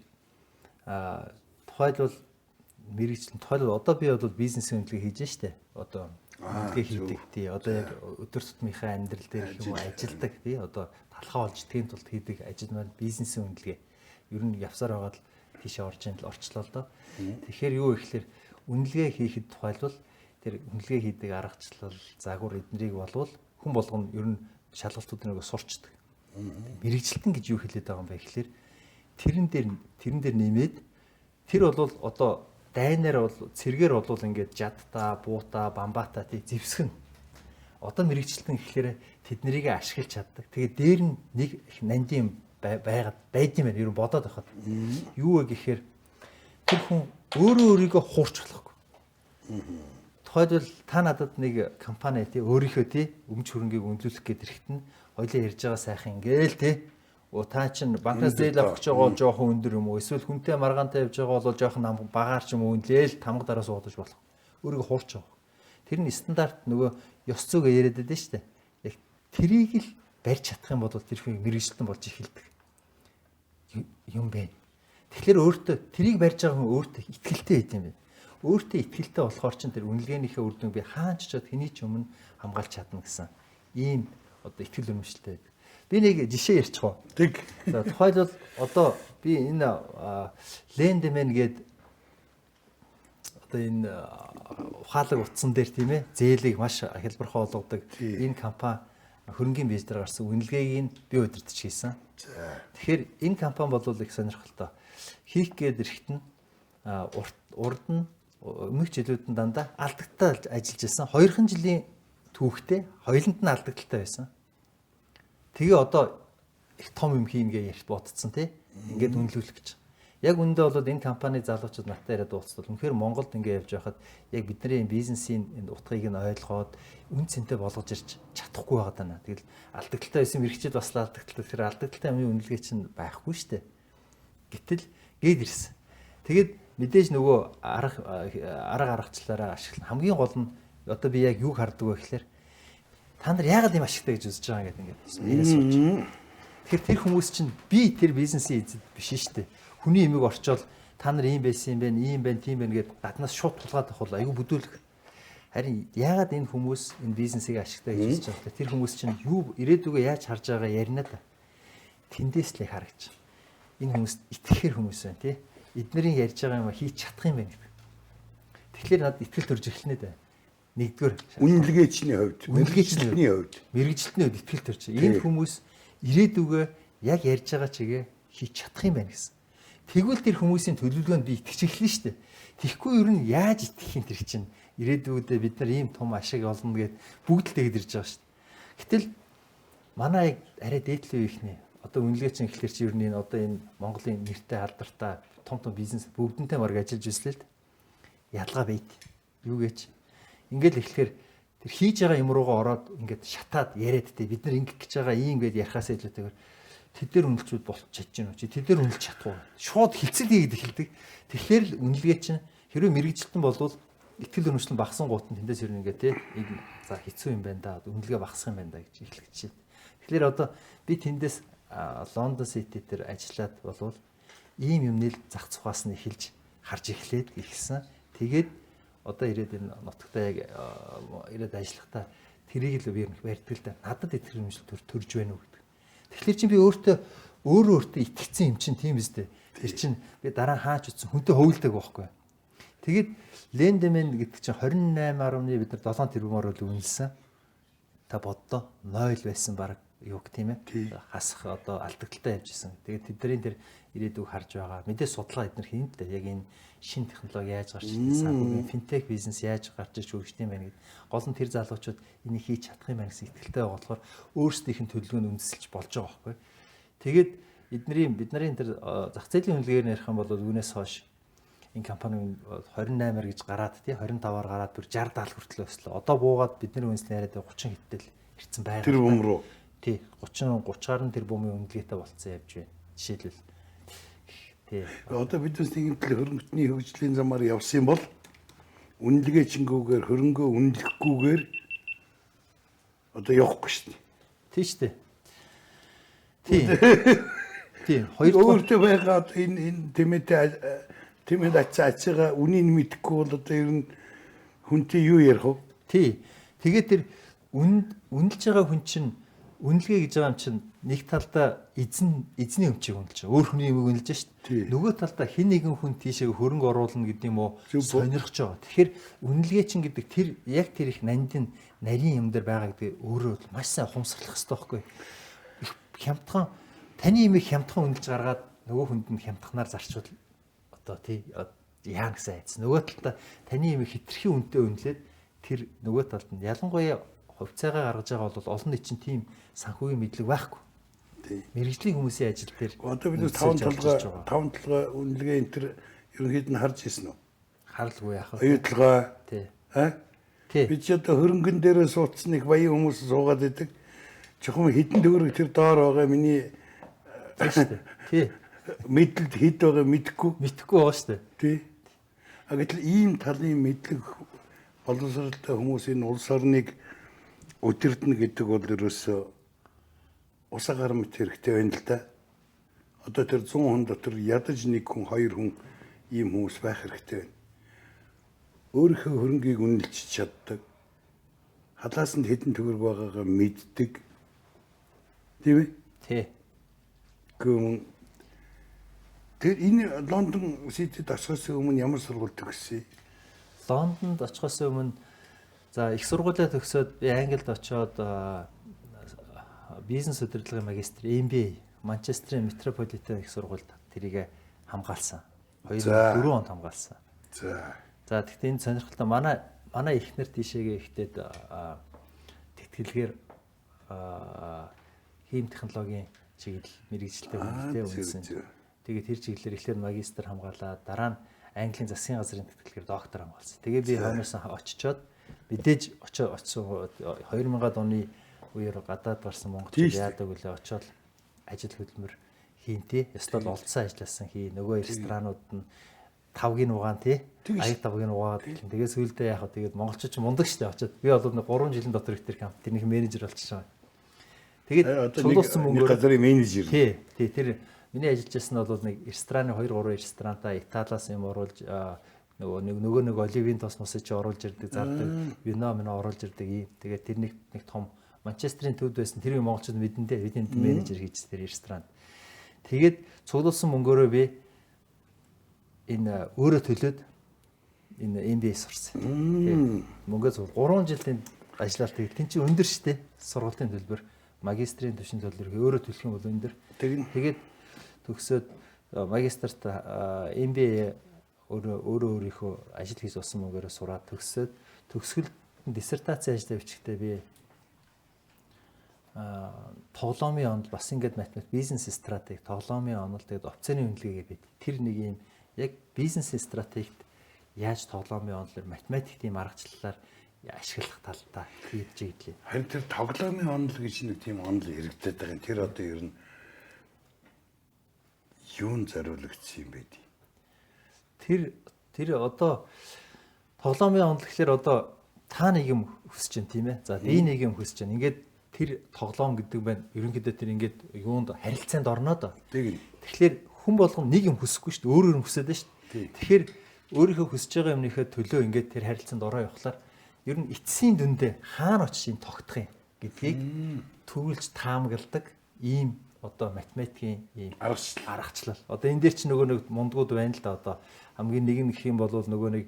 тухайлбал тухайлбал одоо би бол бизнесийн үнэлгээ хийж штэ. Одоо үнэлгээ хийдэг тий. Одоо яг өдөр тутмынхаа амьдрал дээр юм ажилдаг тий. Одоо талхаа олж идэхин тулд хийдэг ажил маань бизнесийн үнэлгээ. Ер нь явсаар байгаа л тийшээ орчлоо л доо. Тэгэхээр юу ихлээр үнэлгээ хийхэд тухайлбал тэр үнэлгээ хийдэг аргачлал, загвар эднэрийг болвол хүн болгоно ер нь шалгалтуудыг нэг сурчдаг. Мэргэжилтэн гэж юу хэлээд байгаа юм бэ гэхээр тэрэн дээр нэмээд тэр бол одоо дайнаар бол цэргээр бол ингээд жадта, буута, бамбата тий зэвсгэн. Одоо мэргэжилтэн гэхээр тэднийг ашиглаж чаддаг. Тэгээ дээр нь нэг их нандин байд юм байна. Ер нь бодоод байхад. Юу вэ гэхээр тэр хүн өөрийгөө хуурч болохгүй. Тухайлбал та надад нэг компани тий өөрийнхөө тий өмч хөрөнгийг үнэлүүлэх гээд ирэхэд нь хоёлаа ярьж байгаа сайхан ингээл тий та чинь банкнаас зээл авах гэж байгаа бол жоохон өндөр юм уу? Эсвэл хүнтэй маргаантай явж байгаа бол жоохон багаар ч юм уу үнэлээл тамга дараа суудаж болох. Өөрийгөө хуурч байгаа. Тэр нь стандарт нөгөө ёс зүйгээ яриад байдаг шүү дээ. Яг трийг л барьж чадах юм бол тэр хүн мэргэжилтэн болж эхэлдэг. Юм бэ. Тэгэхээр өөртөө трийг барьж байгаа хүн өөртөө итгэлтэй байт юм байна. Өөртөө итгэлтэй болохоор чинь тэр үнэлгээнийхээ үр дүн би хаанч ч хэний ч өмнө хамгаалж чадна гэсэн ийм одоо итгэл үнэмшилтэй байдаг. Би нэг жишээ ярьчих уу. Тэг. За тухайлбал одоо би энэ Лендмен гээд одоо энэ ухаалаг утсан дээр тийм ээ зээлийг маш хялбархаа болгодог энэ компани хөрөнгөний бийж дээр гарсан үнэлгээг нь би удирдах хийсэн. Тэгэхээр энэ компани бол их сонирхолтой. Хийх гээд ирэхэд нь урд нь өмнөх жилүүд нь дандаа алдагтаа ажиллаж байсан. 2хан жилийн түүхтэй хоёуланд нь алдагдaltaй байсан. Тэгээ одоо их том юм хийн гэж ярьж бодцсон тий. Ингээд үнэлүүлэх гэж. Яг үндэ бол энэ компани залуучууд надтай яриад уулзтал. Үнэхээр Монголд ингээд явж байхад яг бидний бизнесийн энэ утгыг нь ойлгоод үн цэнтэй болгож ирж чадахгүй байгаа даа. Тэгэл алдагдaltaй байсан мэрэгчд бас алдагдaltaй. Тэр алдагдaltaй юмны үнэлгээ чинь байхгүй шүү дээ. Гэтэл гээд ирсэн. Тэгээд мэдээж нөгөө арга аргачлаараа ашиглан хамгийн гол нь одоо би яг юг харддаг вэ гэхээр та нар яагаад юм ашигтай гэж үзэж байгаа гэдэг ингээд биенээ сууж. Тэгэхээр тэр хүмүүс чинь би тэр бизнесийн эзэд биш шүү дээ. Хүний эмийг орчоол та нар ийм байсан юм байна, ийм байна, тийм байна гэдээ гаднаас шууд тулгаад авах бол айгүй бүдүүлэх. Харин яагаад энэ хүмүүс энэ бизнесийг ашигтай гэж үзэж байгаа вэ? Тэр хүмүүс чинь юу ирээдүгөө яаж харж байгаа ярина та. Тэндээс л харагч. Энэ хүмүүс итгэхэр хүмүүс байна тий. Эднэрийн ярьж байгаа юм хийж чадах юм байна гэдэг. Тэгэхээр надад итгэл төрж эхэлнэ дээ. Нэгдүгээр үнэлгээчний хувьд, мэргэжилтний хувьд итгэл төрж. Энэ хүмүүс ирээдүгөө яг ярьж байгаа чигээ хийж чадах юм байна гэсэн. Тэгвэл тэр хүмүүсийн төлөвлөгөөнд би итгэж эхэлнэ шүү дээ. Тэгэхгүй ер нь яаж итгэх юм тэр чинь ирээдүйдээ бид нар ийм том ашиг олно гэд бүгд л тэгж ирж байгаа шүү дээ. Гэтэл манай арай дээдлээ ихнэ. Одоо үнэлгээч нь ихлээр чи ер нь одоо энэ Монголын нэртэй алдартай том бизнес бүгдэнтэй марг ажиллаж үзлээ л дээ. Ялгаа байт. Юу гэж ингээл эхлэхээр тэр хийж байгаа юм руугаа ороод ингээд шатаад яриад тэ бид нар ингэх гэж байгаа ийм гээд ярихаас илүүтэйгээр тэд нар үнэлчүүд болчих чадж гэнэ үү чи тэд нар үнэлж чадахгүй шууд хилцэл хийгээд эхэлдэг. Тэгэхээр л үнэлгээ чинь хэрвээ мэрэгжилтэн болвол итгэл үнэмшлэн багсан гут нь тэндээс ирнэ ингээд тэ за хэцүү юм байна да үнэлгээ багсах юм байна да гэж эхлэх чинь. Тэгэхээр одоо би тэндээс Лондон Сити дээр ажиллаад болвол ийм юмны зах цухаас нь эхэлж харж эхлээд ихсэн. Тэгээд одоо ирээд энэ нутагтаа яг ирээд ажиллахдаа тэрийг л би барьдаг л да. Надад итгэл үнэмшил төрж байна уу гэдэг. Тэгэхээр чи би өөртөө итгэцэн юм чинь тийм биз дээ. Тэр чинь би дараа хаач утсан хүнтэй хөвөлдөг байхгүй. Тэгээд Лендемен гэдэг чинь 28.1 бид нар 7 тэрбумаар л үнэлсэн. Та боддоо 0 байсан баг юу гэх тийм ээ. Хасах одоо алдагдaltaй явжсэн. Тэгээд тэдний тэр ирээдүг харж байгаа. Мэдээ судалгаа эднэр хийн л дээ. Яг энэ шинэ технологи яаж гарч ирсэн, санхүүгийн финтех бизнес яаж гарч иж хөгжиж юм байна гэд. Гол нь тэр залуучууд энийг хийж чадах юм байна гэсэн итгэлтэй байгаа болохоор өөрсдийнх нь төлөвлөгөөнд үндэслэж болж байгаа байхгүй. Тэгээд бидний тэр зах зээлийн үнэлгээгээр ярих юм бол үүнээс хойш энэ компани 28-аар гэж гараад тий 25-аар гараад бүр 60-70 хүртэл өслөө. Одоо буугаад бидний үнэлсэн яриад 30 хиттэл ирсэн байгаа. Тэр бөм рүү. Тий 30-30-аар нь тэр бөмбөгийн үнэлгээтэй болцсон явж байна. Жишээлбэл тий. Одоо биднес нэгэнтэл хөрөнгөний хөгжлийн замаар явсан бол үнэлгээ чингүүгээр хөрөнгөө үнэлэхгүйгээр одоо явахгүй шүү дээ. Тий шүү дээ. Тий. Тий. Өөртөө байгаа энэ тэмээд ачаага үнийг мэдэхгүй бол одоо ер нь хүнтэй юу ярих вэ? Тий. Тэгээд тэр үнэлж байгаа хүн чинь үнэлгээ гэж байгаа юм чинь нэг талдаа эзний өмчийг үнэлж байгаа. Өөр хүний юмыг үнэлж шít. Нөгөө талдаа хэн нэгэн хүн тийшээ хөрөнгө оруулна гэдэг юм уу сонирхож байгаа. Тэгэхээр үнэлгээ чинь гэдэг тэр яг тэр их нарийн юм дээр байгаа гэдэг өөрөө маш сайн ухамсарлах хэрэгтэй байхгүй. Хямдхан таны имийг хямдхан үнэлж гаргаад нөгөө хүнд нь хямдханаар зарчвал одоо тий яа гэсэн айц. Нөгөө талдаа таны имийг хитрхи үнэтэй үнэлээд тэр нөгөө талд нь ялангуяа хувьцаагаа гаргаж байгаа бол олон нийт чинь тийм санхүүгийн мэдлэг байхгүй. Мэргэжлийн хүмүүсийн ажил дээр одоо бид 5 толгой үнэлгээ энэ төр ерөнхийд нь харж ирсэн үү? Харалгүй яах вэ? Оюутлогоо. Тий. Би ч одоо хөрөнгөн дээрээ суудсан нэг баян хүмүүс суугаад идэг. Чухам хідэн төгрөг тэр доор байгаа миний тий. Мэдлэлд хэд байгаа мэдэхгүй байгаа шүү дээ. Тий. Гэтэл ийм талын мэдлэг боловсралтай хүмүүс энэ улс орныг удирдна гэдэг бол ерөөсөө усагаар мэт хэрэгтэй байна л да. Одоо тэр 100 хүн дотор ядаж нэг хүн, хоёр хүн ийм хүмүүс байх хэрэгтэй байна. Өөрийнхөө хөрөнгийг үнэлж чаддаг. Халаасанд хэдэн төгрөг байгаагаа мэддэг. Тийм ээ? Тий. Тэр энэ Лондон Ситид очихоос өмнө ямар сургууль төгссөн? Лондонд очихоос өмнө за их сургуулиа төгсөөд би Англид очоод бизнес удирдлагын магистр MBA Манчестерийн Метрополитен их сургуульд тэрийг хамгаалсан. 2004 онд хамгаалсан. За тэгтээ энэ сонирхолтой манай эхнэр тийшээгээ ихтэйд тэтгэлгээр хийм технологийн чиглэл мэргэжилтэй хүнтэй үнсэн. Тэгээд тэр чиглэлээр эхлээд магистр хамгаалаад дараа нь Английн засгийн газрын тэтгэлгээр доктор хамгаалсан. Тэгээ би хойноос очичоод мэдээж очсон 2000-ад оны үеэр гадаад гарсан монголчууд яадаг үлээ очоод ажил хөдөлмөр хийнтэй. Ёстой олдсон ажилласан хий. Нөгөө ресторанууд нь тавгийн угаан тий. Аяг тавгийн угаад тэгээд сүүлдээ яах вэ? Тэгээд монголчууд ч мундаг штэ очоод би бол 3 жилийн дотор их тэр камп тэрнийх менежер болчихсон. Тэгээд цуглуулсан мөнгөөр газрын менежер. Тий. Тэр миний ажиллаж байсан нь бол нэг рестораны 2-3 ресторанта Италиас юм оруулж нөгөө нэг оливийн тос мосыг чи оруулж ирдэг, зардаг, вино оруулж ирдэг ийм. Тэгээд тэр нэг том Манчестерийн төвд байсан тэр монголчууд мэдэндээ бидний менежер хийж тэр ресторанд. Тэгээд цуглуулсан мөнгөөрөө би энэ өөрөө төлөөд энэ MBA сурсан. Мөнгөө 3 жилийн ажиллалт тэгээд тэн чинь өндөр штэ сургуулийн төлбөр, магистрийн түвшин төлбөр өөрөө төлөх юм бол өндөр. Тэгээд төгсөөд магистрт MBA өөрийнхөө ажил хийж болсон мөнгөөрөө сураад төгсгөл диссертаци ажиллаа бичихтэй би тоглоомын онол бас ингээд математик бизнес стратеги тоглоомын онол тэгээд офицерын үнэлгээгээ бид тэр нэг юм яг бизнес стратегид яаж тоглоомын онолоор математик тийм аргачлалаар ашиглах талдаа хийж ийлээ. Харин тэр тоглоомын онол гэж нэг тийм онол хэрэгдэдэг байгаа. Тэр одоо ер нь юун зориулагдсан юм бэ? Тэр одоо тоглоомын онол гэхэлэр одоо та нэг юм хүсэж байна тийм ээ. За би нэг юм хүсэж байна. Ингээд тэр тоглоом гэдэг байна. Ерөнхийдөө тэр ингээд юунд харилцаанд орноо доо. Тэгэхээр хүн болгон нэг юм хүсэхгүй шүү дээ. Өөр хүсээд байна шүү дээ. Тэгэхээр өөрийнхөө хүсэж байгаа юмныхээ төлөө ингээд тэр харилцаанд ороо явахлаар ер нь эцсийн дүндээ хаана очиж юм тогтох юм гэдгийг төрүүлж таамагладаг ийм одоо математикийн ийм аргачлал. Одоо энэ дээр чи нөгөө нэг мундгууд байна л да одоо хамгийн нэг гэх юм бол нөгөө нэг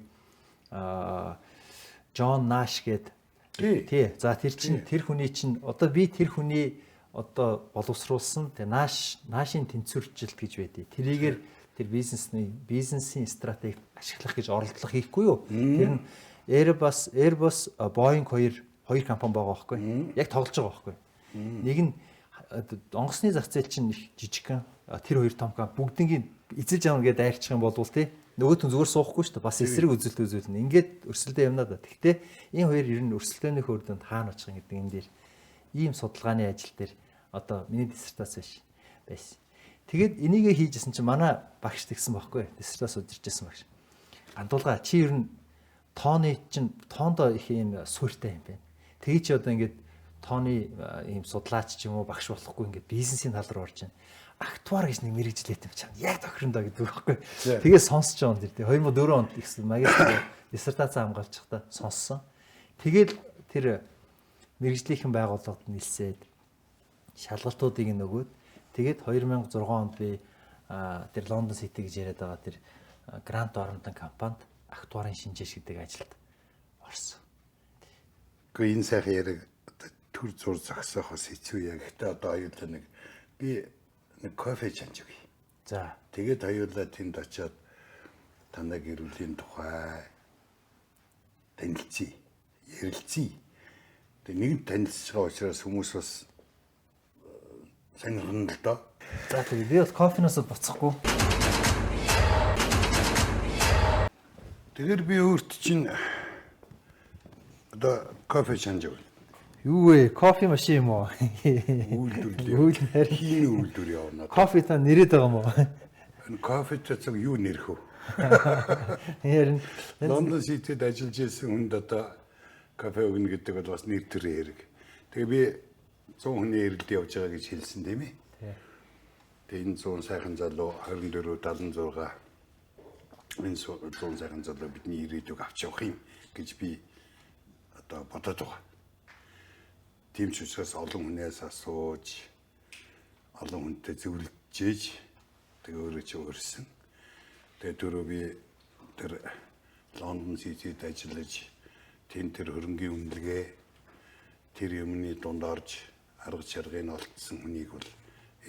Джон Наш гэдэг тий. За тэр чинь тэр хүний чинь одоо би тэр хүний одоо боловсруулсан тэ Нашийн тэнцвэржилт гэж байдیں۔ Тэрийгээр тэр бизнесийн стратеги ашиглах гэж оролдлого хийхгүй юу? Тэр нь Airbus Boeing хоёр компани байгаа байхгүй. Яг тоглож байгаа байхгүй. Нэг нь онгоцны зах зээл чинь их жижигхан тэр хоёр том компани бүгднийг эзэлж авна гэдээ дайрчих юм бол тий нөгөөт нь зүгээр суухгүй шүү дээ. Бас эсрэг үзүүлнэ. Ингээд өрсөлдөө явна да. Гэхдээ энэ хоёр ер нь өрсөлдөөнийхөө үр дүнд хаана очих юм гэдэг энэ дээр ийм судалгааны ажил дээр одоо миний диссертац байсан. Тэгээд энийгээ хийжсэн чинь манай багш тэгсэн байхгүй. Диссертац удирж ирсэн багш. Гандуулга чи ер нь тоондоо их юм суурьтай юм байна. Тэгээ чи одоо ингээд тооны ийм судлаач ч юм уу багш болохгүй ингээд бизнесийн тал руу орж байна. Актуар гэж нэг мэрэгжлээд юм чам. Яг тохирондоо гэдэг байхгүй. Тэгээ сонсч байгаа юм тэр. 2004 онд ихсэн магистр диссертац хамгаалж байхдаа сонссон. Тэгээд тэр мэрэгжлийнхэн байгууллагад нэлсээд шалгалтуудыг нөгөөд тэгээд 2006 онд би тэр Лондон Сити гэж яриад байгаа тэр Грант Оромтон компанид актуарын шинжээш гэдэг ажилд орсон. Гэхдээ энэ сайхан яриг төр зур зогсоохоос хэцүү яг. Гэхдээ одоо аюултай нэг би нэг кофе чанж өгье. За. Тэгээд аюулаа тэнд очиод танай гэр бүлийн тухай танилцъя, ярилцъя. Тэгээд нэгэн танилцж байгаа учраас хүмүүс бас сонирхно л доо. За тэгээд би бас кофеноос буцахгүй. Тэгэхээр би өөрт чинь одоо кофе чанж өгнө. Юу вэ? Кофе машин юм уу? Үйлдвэрлэл. Хин үйлдвэр явна. Кофе та нэрэд байгаа юм уу? Энэ кофетэй цаг юу нэрх вэ? Ярин Лондон Ситид ажиллаж ирсэн хүнд одоо кофе өгнө гэдэг бол бас нэр төр хэрэг. Тэгээ би 100 хүний эрэлд явж байгаа гэж хэлсэн тийм ээ. Тэгээ энэ 100 сайхан залуу 24 76 энэ 100 сайхан залуу бидний ирээдүг авч явах юм гэж би одоо бодоод байгаа. Тийм ч учраас олон хүнээс асууж олон хүнтэй зөвлөж тэгээ өөрөө ч өөрсөн. Тэгээ түрүү би тэр Лондон Ситид ажиллаж тэн тэр хөрөнгийн үнэлгээ тэр юмны дунд орж арга чаргыг олдсон хүнийг бол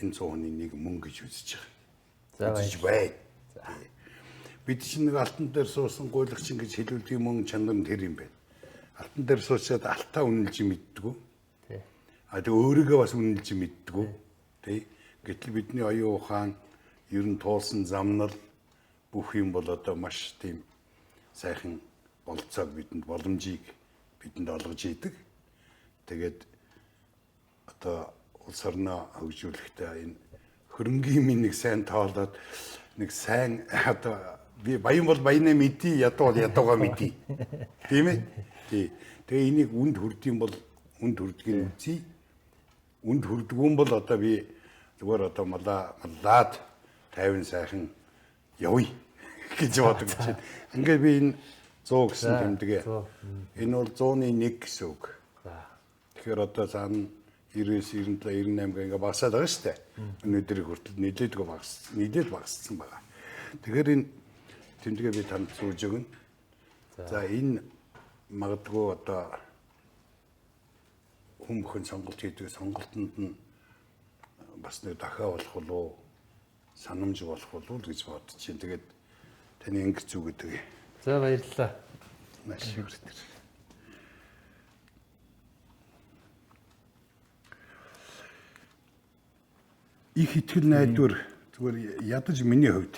энэ 100 хүний нэг мөн гэж үзэж байгаа. Үзэж бай. Бид чинь нэг алтан дээр суусан гуйлагчин гэж хэлүүлдэг мөн чанар нь тэр юм байна. Алтан дээр суучаад алтаа үнэлж мэддэггүй. А тэг өөрийгөө бас үнэлж мэддэггүй. Тэ. Гэтэл бидний оюун ухаан ер нь туулсан замнал бүх юм бол одоо маш тийм сайхан болцоог бидэнд боломжийг бидэнд олгож идэг. Тэгээд одоо улс орноо хөгжүүлэхдээ энэ хөрөнгийн минь нэг сайн тоолоод нэг сайн одоо би баян бол баянаа мэдий, ядуу бол ядуугаа мэдий. Тийм ээ? Тий. Тэгээ энийг үнд хүрдэм бол үнд хүрдгийг үзье. Үнд хүрдгүүн бол одоо би зүгээр одоо малаад 50 сайхан явъя гэж бодож байна. Ингээд би энэ 100 гэсэн тэмдэгэ. Энэ бол 101 гэсэн үг. Тэгэхээр одоо цаана 99, 97, 98 гэнгээ багасаад байгаа шүү дээ. Өнөөдрийг хүртэл нийлээд багассан байгаа. Тэгэхээр энэ тэмдэгээ би танд зүүж өгнө. За энэ магадгүй одоо хүмүүхэн сонголт хийдэг сонголтонд нь бас нэг дахиад болох уу санамж болох болов уу гэж бодож чинь. Тэгээд таны англи зүг гэдэг. За баярлалаа. Маш их хүртэр. Их итгэл найдвар зүгээр ядаж миний хувьд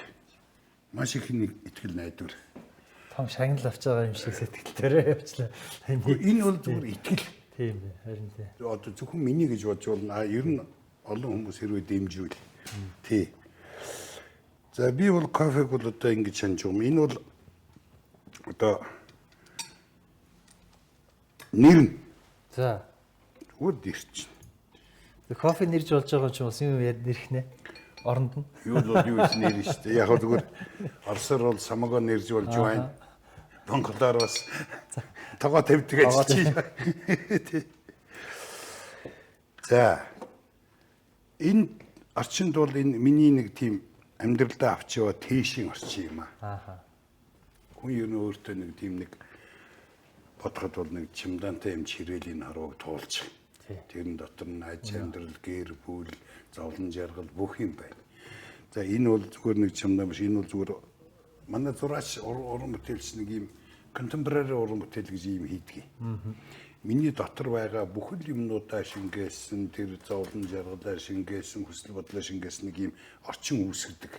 маш их итгэл найдвар. Том шагнал авч байгаа юм шиг сэтгэлдээрээ явчлаа. Энэ бол зүгээр итгэл. Тийм ээ, харин тийм. Одоо зөвхөн миний гэж бодж болно. Ер нь олон хүмүүс хэрвээ дэмжвэл. Тий. За би бол кофег бол одоо ингэж санаж байгаа юм. Энэ бол одоо нэр. За. Зүгээр дэрч. Кофе нэрж болж байгаа юм чи бас юм яд нэрх нэ. Оронд нь. Юу л юу ч нэр шүү дээ. Яг хөө зүгээр Оросоор бол самого нэрж болж байна. Монголоор бас тогоо тавьдаг ажил. За. Энэ орчинд бол энэ миний нэг тийм амьдралдаа авч яваа тийшийн орчин юм аа. Хүн ер нь өөртөө нэг тийм нэг бодоход бол нэг чимдантай юм чирээлийн харууг туулж. Тэрэн дотор нь аж амьдрал, гэр бүл, зовлон жаргал бүх юм байна. За энэ бол зүгээр нэг чимдан биш. Энэ бол зүгээр манай зураач уран бүтээлч нэг юм contemporary уран бүтээл гэж юм хийдэг. Миний дотор байгаа бүхэл юмнуудаа шингээсэн, тэр зовлон жаргалаар шингээсэн, хүсэл бодлоо шингээсэн нэг юм орчин үүсгдэг.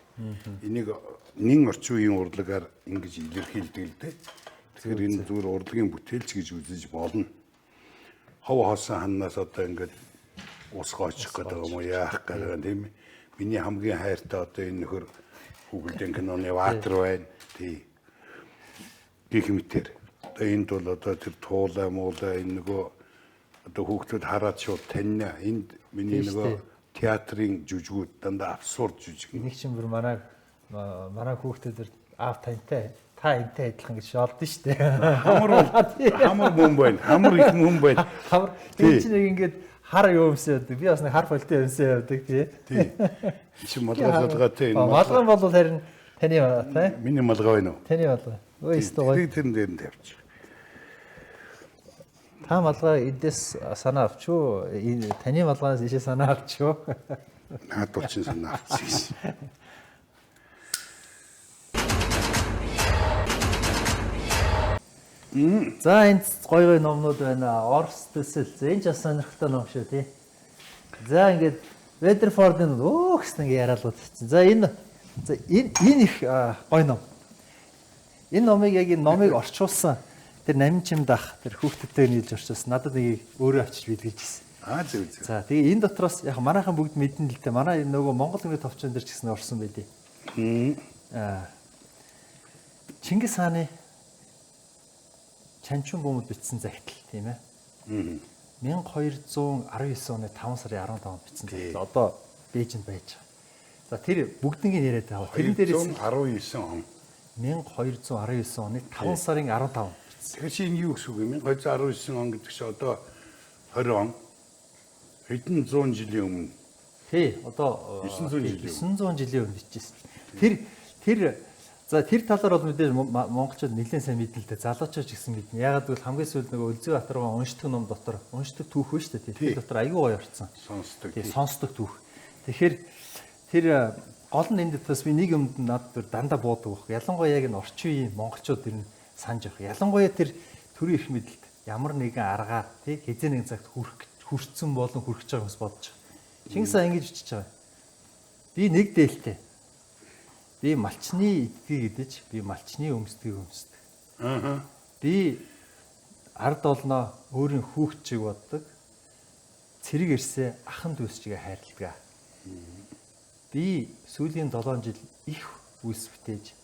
Энийг нэн орчин үеийн урлагаар ингэж илэрхийлдэг л дээ. Тэгэхээр энэ зүгээр урлагийн бүтээлч гэж үзэж болно. Хов хоосон ханаас одоо ингээд ус гоочих гэдэг юм уу, яах гэдэг юм тийм. Миний хамгийн хайртай одоо энэ нөхөр Google-ийн киноны Water байна. Тий. Гэх мэтэр. Одоо энд бол одоо тэр туулаа муулаа энэ нөгөө одоо хүүхдүүд хараад шууд таньна. Энд миний нөгөө театрын жүжигүүд дандаа абсурд жүжиг. Нэг чинь бүр манай хүүхдүүд аав таньтай та энтэй адилхан гэж шаалдсан шүү дээ. Хамар мөн байна. Хамар их мөн байна. Хамар тийм ч нэг ингээд хар юу юмсан явдаг. Би бас нэг хар фолтой юмсан явдаг тий. Тий. Чи малгайтай энэ. Малгай бол харин таны тий. Миний малгай байна уу? Таны малгай. Өө өстой. Тэр дээр нь тавьчих. Та малгай эдээс санаа авчуу. Таны малгайнаас ийшээ санаа авчуу. Наад бол чинь санаа авчих. За энд гоё номнууд байна. Орос төсөл. Энэ ч бас сонирхолтой ном шүү тий. За ингээд Ведерфордын гэсэн ингээ яриалууд чинь. За энэ их гоё ном. Энэ номыг яг энэ номыг орчуулсан тэр намин чимдах тэр хүүхдүүдтэй нийлж орчуулсан. Надад нэг өөрөө авчиж бидлэж ирсэн. Зөв. За тэгээ энэ дотроос яг манайхан бүгд мэднэ л дээ. Манай нөгөө Монгол нэгэн товчон дээр ч гэсэн орсон байлээ. Чингис хааны Чанчун бөмбөд бичсэн захидал тийм ээ. 1219 оны 5 сарын 15-нд бичсэн захидал. Одоо Бээжинд байж байгаа. За тэр бүгднийг яриад байгаа. Тэрэн дээрээс 1219 он. 1219 оны 5 сарын 15. Тэгэхээр чи энэ юу гэсэн үг юм? 1219 он гэдэг чинь одоо 20 он. Хэдэн 100 жилийн өмнө. Тий, одоо 900 жилийн өмнө бичсэн. Тэр талаар бол мэдээж монголчууд нэлээд сайн мэднэ л дээ. Залуучууд ч гэсэн мэднэ. Ягаад гэвэл хамгийн сүүлд нөгөө Өлзий Баатаргын уншдаг ном дотор уншдаг түүх байна шүү дээ. Тэр дотор аюу гоё орцсон. Сонсдог түүх. Тэгэхээр тэр гол нь энэ дэвтээс би нэг юмд надад дандаа буудаг баг. Ялангуяа яг энэ орчин үеийн монголчууд тэр нь санаж явах. Ялангуяа тэр төрийн их мэдлэлд ямар нэгэн аргаар тий хэзээ нэгэн цагт хүрцэн болон хүрч байгаа юмс бодож байгаа. Чингис хаан ингэж бичиж байгаа. Би нэг дээлтэй. Би малчны эдгийг идэж, би малчны өмсдгийг өмсдөг. Би ард олноо өөрийн хүүхэд чиг боддог. Цэрэг ирсээ ахан дүүс чигээ хайрладаг. Би сүүлийн 7 жил их үлс бүтээж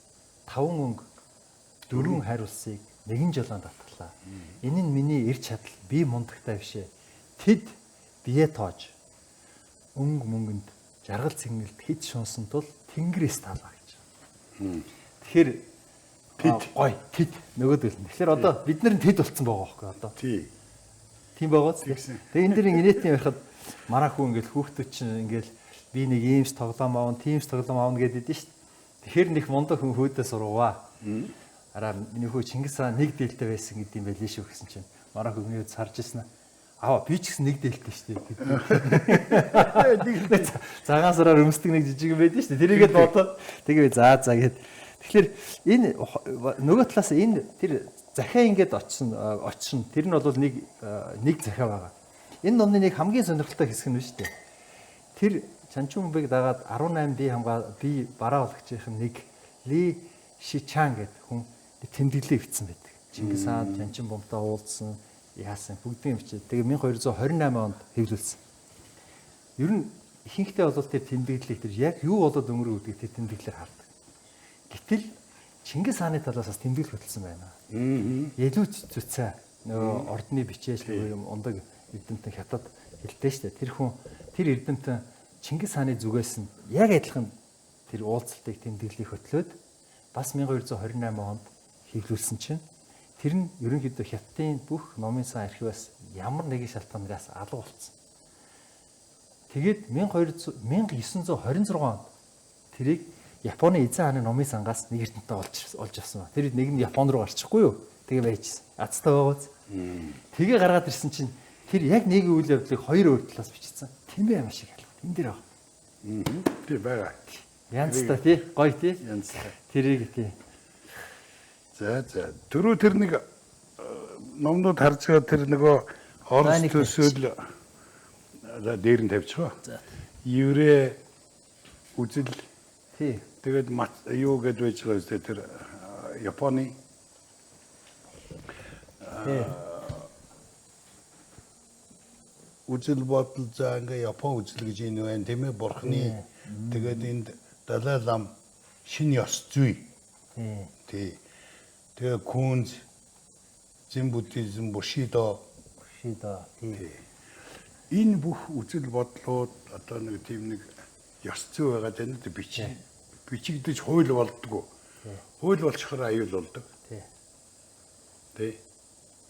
5 өнгө 4 хайр улсыг нэгэн жолоонд татглаа. Энэ нь миний эр чадал, би мундагтай бишээ. Тэд бие тоож өнгө мөнгөнд жаргал цэнгэлд хит шунсан тул тэнгэрээс таалаа. Тэгэхээр тэд нөгөөдөл. Тэгэхээр одоо бид нар тэд болцсон байгаа байхгүй одоо. Тийм байгаа зү. Тэгээ энэ дэр инээдний байхад манай хүү ингээл хүүхдүүд чинь ингээл би нэг иймс тоглоом аавн, тиймс тоглоом аавн гэдэг дээ шүү дээ. Тэгэхээр нэг мундаг хүн хөөдөө сургаваа. Араа миний хүү Чингис хаан нэг дээлтэй байсан гэдэг юм байл шүү гэсэн чинь манай хүү минь сарж ирсэн. би ч гэсэн нэг дээлтэй шүү дээ. Цагаансараар өмсдөг нэг жижиг юм байдэн шүү дээ. Тэрийгээ бодоод тэгээ за гэд. Тэгэхээр энэ нөгөө талаас энэ тэр захиа ингээд очсон. Тэр нь бол нэг захиа байгаа. Энэ номны нэг хамгийн сонирхолтой хэсэг нь шүү дээ. Тэр Чанчин Бумбыг дагаад 18 би бараа болгочихын нэг Ли Шичан гэдэг хүн тэмдэглэлээ бичсэн байдаг. Чингис хаан Чанчин Бумтай уулзсан, яасан бүгдийн бичээд. Тэгээ 1228 онд хэвлүүлсэн. Ер нь ихэнхдээ бол тэр тэмдэглэлийг тэр яг юу болоод өнгөрөө гэдгийг тэр тэмдэглэлээр хардаг. Гэтэл Чингис хааны талаас бас тэмдэглэл хөтлсөн байна. Ялүүч зүцээ нөгөө ордны бичээс юм ундаг эрдэмтэн хятад хэлдэг шүү дээ. Тэр хүн тэр эрдэмтэн Чингис хааны зүгээс нь яг адилхан тэр уулзалтыг тэмдэглэлийг хөтлөөд бас 1228 онд хэвлүүлсэн чинь тэр нь ерөнхийдөө Хятадын бүх номын сан архиваас ямар нэгэн шалтгаанаас алга болсон. Тэгээд 1926 онд тэрийг Японы эзэн хааны номын сангаас нэг эрдэмтэн олж авсан ба. Тэр нэг нь Япон руу гарчихгүй юу? Тэгээ байжсэн. Азтай байгаач. Тэгээ гаргаад ирсэн чинь тэр яг нэг үйл явдлыг хоёр өөр талаас бичсэн. Тэмээ юм шиг ялгав. Энд дээр байгаа. Тэр байгаа. Янзтай тий, гоё тий. Янзтай. Тэрийг тий. За түрүү тэр нэг номнууд харж байгаа тэр нөгөө орос төсөөл дээр нь тавьчихаа. За. Еврей үзэл Тий. тэгээд юу гэдээ байж байгаа үстэй тэр Японы үзэл бодол за ингээ Япон үзэл гэж энэ байна тийм ээ бурхны тэгээд энд Далай лам шинэ ёс зүй. Тий. Тэгээ Кунз Зэн буддизм Бушидо. Тий. Энэ бүх үзэл бодлууд одоо нэг тийм нэг ёс зүй байгаа тань бичигдэж хууль болдгоо. Хууль болчихоор аюул болдог. Тий.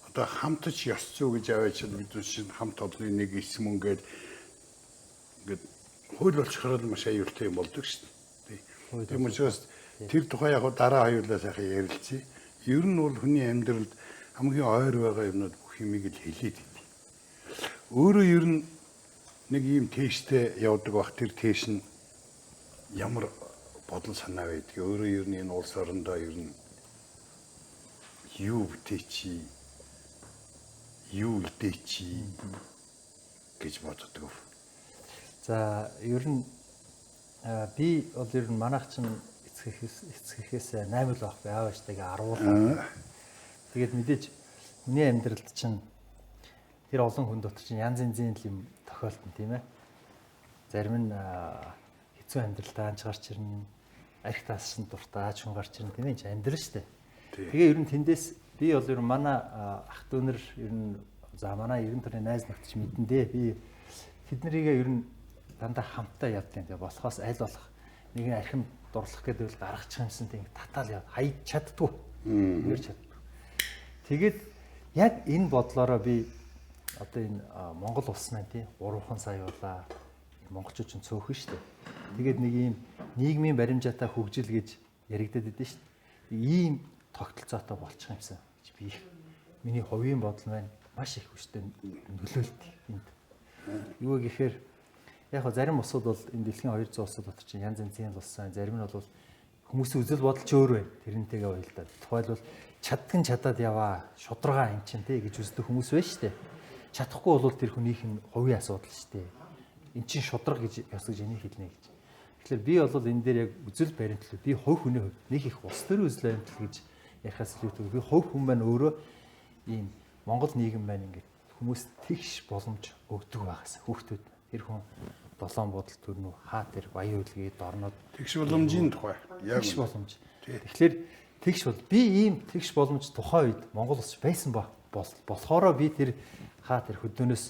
Одоо хамтч ёс зүй гэж аваач бид чинь хамт олонны нэг эсэм ингээд хууль болчихоор маш аюултай юм болдог шүү дээ. Тийм учраас тэр тухай яг дараа хоёулаа сайхан ярилцъя. Ер нь бол хүний амьдралд хамгийн ойр байгаа юмнууд бүх юмыг л хэлээд идэв. Өөрөө ер нь нэг юм тесттэй явдаг бах тэр тест нь ямар бодол санаа байдаг. Өөрөө ер нь энэ улс орондоо ер нь юу бүтээчи юу үлдээчи гэж боддог. За ер нь би бол ер нь манайх чинь эцгийнхээс 8 л байх би аав ээжтэйгээ 10. Тэгээд мэдээж хүний амьдралд чинь тэр олон хүн дотор чинь янз янзын юм тохиолдсон тийм ээ. Зарим нь хэцүү амьдралтай анж гарч ирнэ, арх таасан дуртай аж хүн гарч ирнэ тийм ээ амьдрал шүү дээ. Тэгээ ер нь тэндээс би бол ер нь манай ах дүүнэр ер нь за манай 90 төрний найз нөхдөж мэдэндээ би тэднэрийгээ ер нь дандаа хамтаа явдیں۔ Тэгээ болохоос аль болох нэгэн архим дурлах гэдэг л гаргачих юмсан тийм татаал яв хаяж чаддгүй. Нэр чаддгүй. Тэгээд яг энэ бодлороо би одоо энэ Монгол улс маань тийм 3 сая болоо монголчууд ч цөөхөн шүү дээ. Тэгээд нэг ийм нийгмийн баримжаатай хөгжил гэж яригдаад идэв шүү дээ. Ийм тогтолцоотой болчих юмсан. Би миний хувийн бодол маань маш их хүчтэй нөлөөлдөг энд. Юу гэхээр яг хөө зарим улсууд бол энэ дэлхийн 200 улсууд дотор чинь янз янзын улс байна. Зарим нь бол хүмүүсийн үзэл бодол ч өөр байна. Тэрнтэйгээ уялдаад. Тухайлбал чаддсан чадаад яваа, шударга эн чинь тий гэж үздэг хүмүүс байна шүү дээ. Чадахгүй бол тэр хүнийх нь хувийн асуудал шүү дээ. Эн чинь шударга гэж яс гэж энийг хэлнэ гэж. Тэгэхээр би бол энэ дээр яг үзэл баримтлал би хувь хүний хувьд нэг их улс төр үзэл баримтлал гэж ярихаас илүү би хувь хүн маань өөрөө ийм Монгол нийгэм маань ингээд хүмүүс тэгш боломж өгдөг байгаас хүүхдүүд тэр хүн долоон бодол төрнө хаа тэр баян үлгээд орнод тэгш боломжийн тухай яг тэгш боломж. Тэгэхээр тэгш бол би ийм тэгш боломж тухайн үед Монгол улс байсан болохоороо би тэр хаа тэр хөдөөнөөс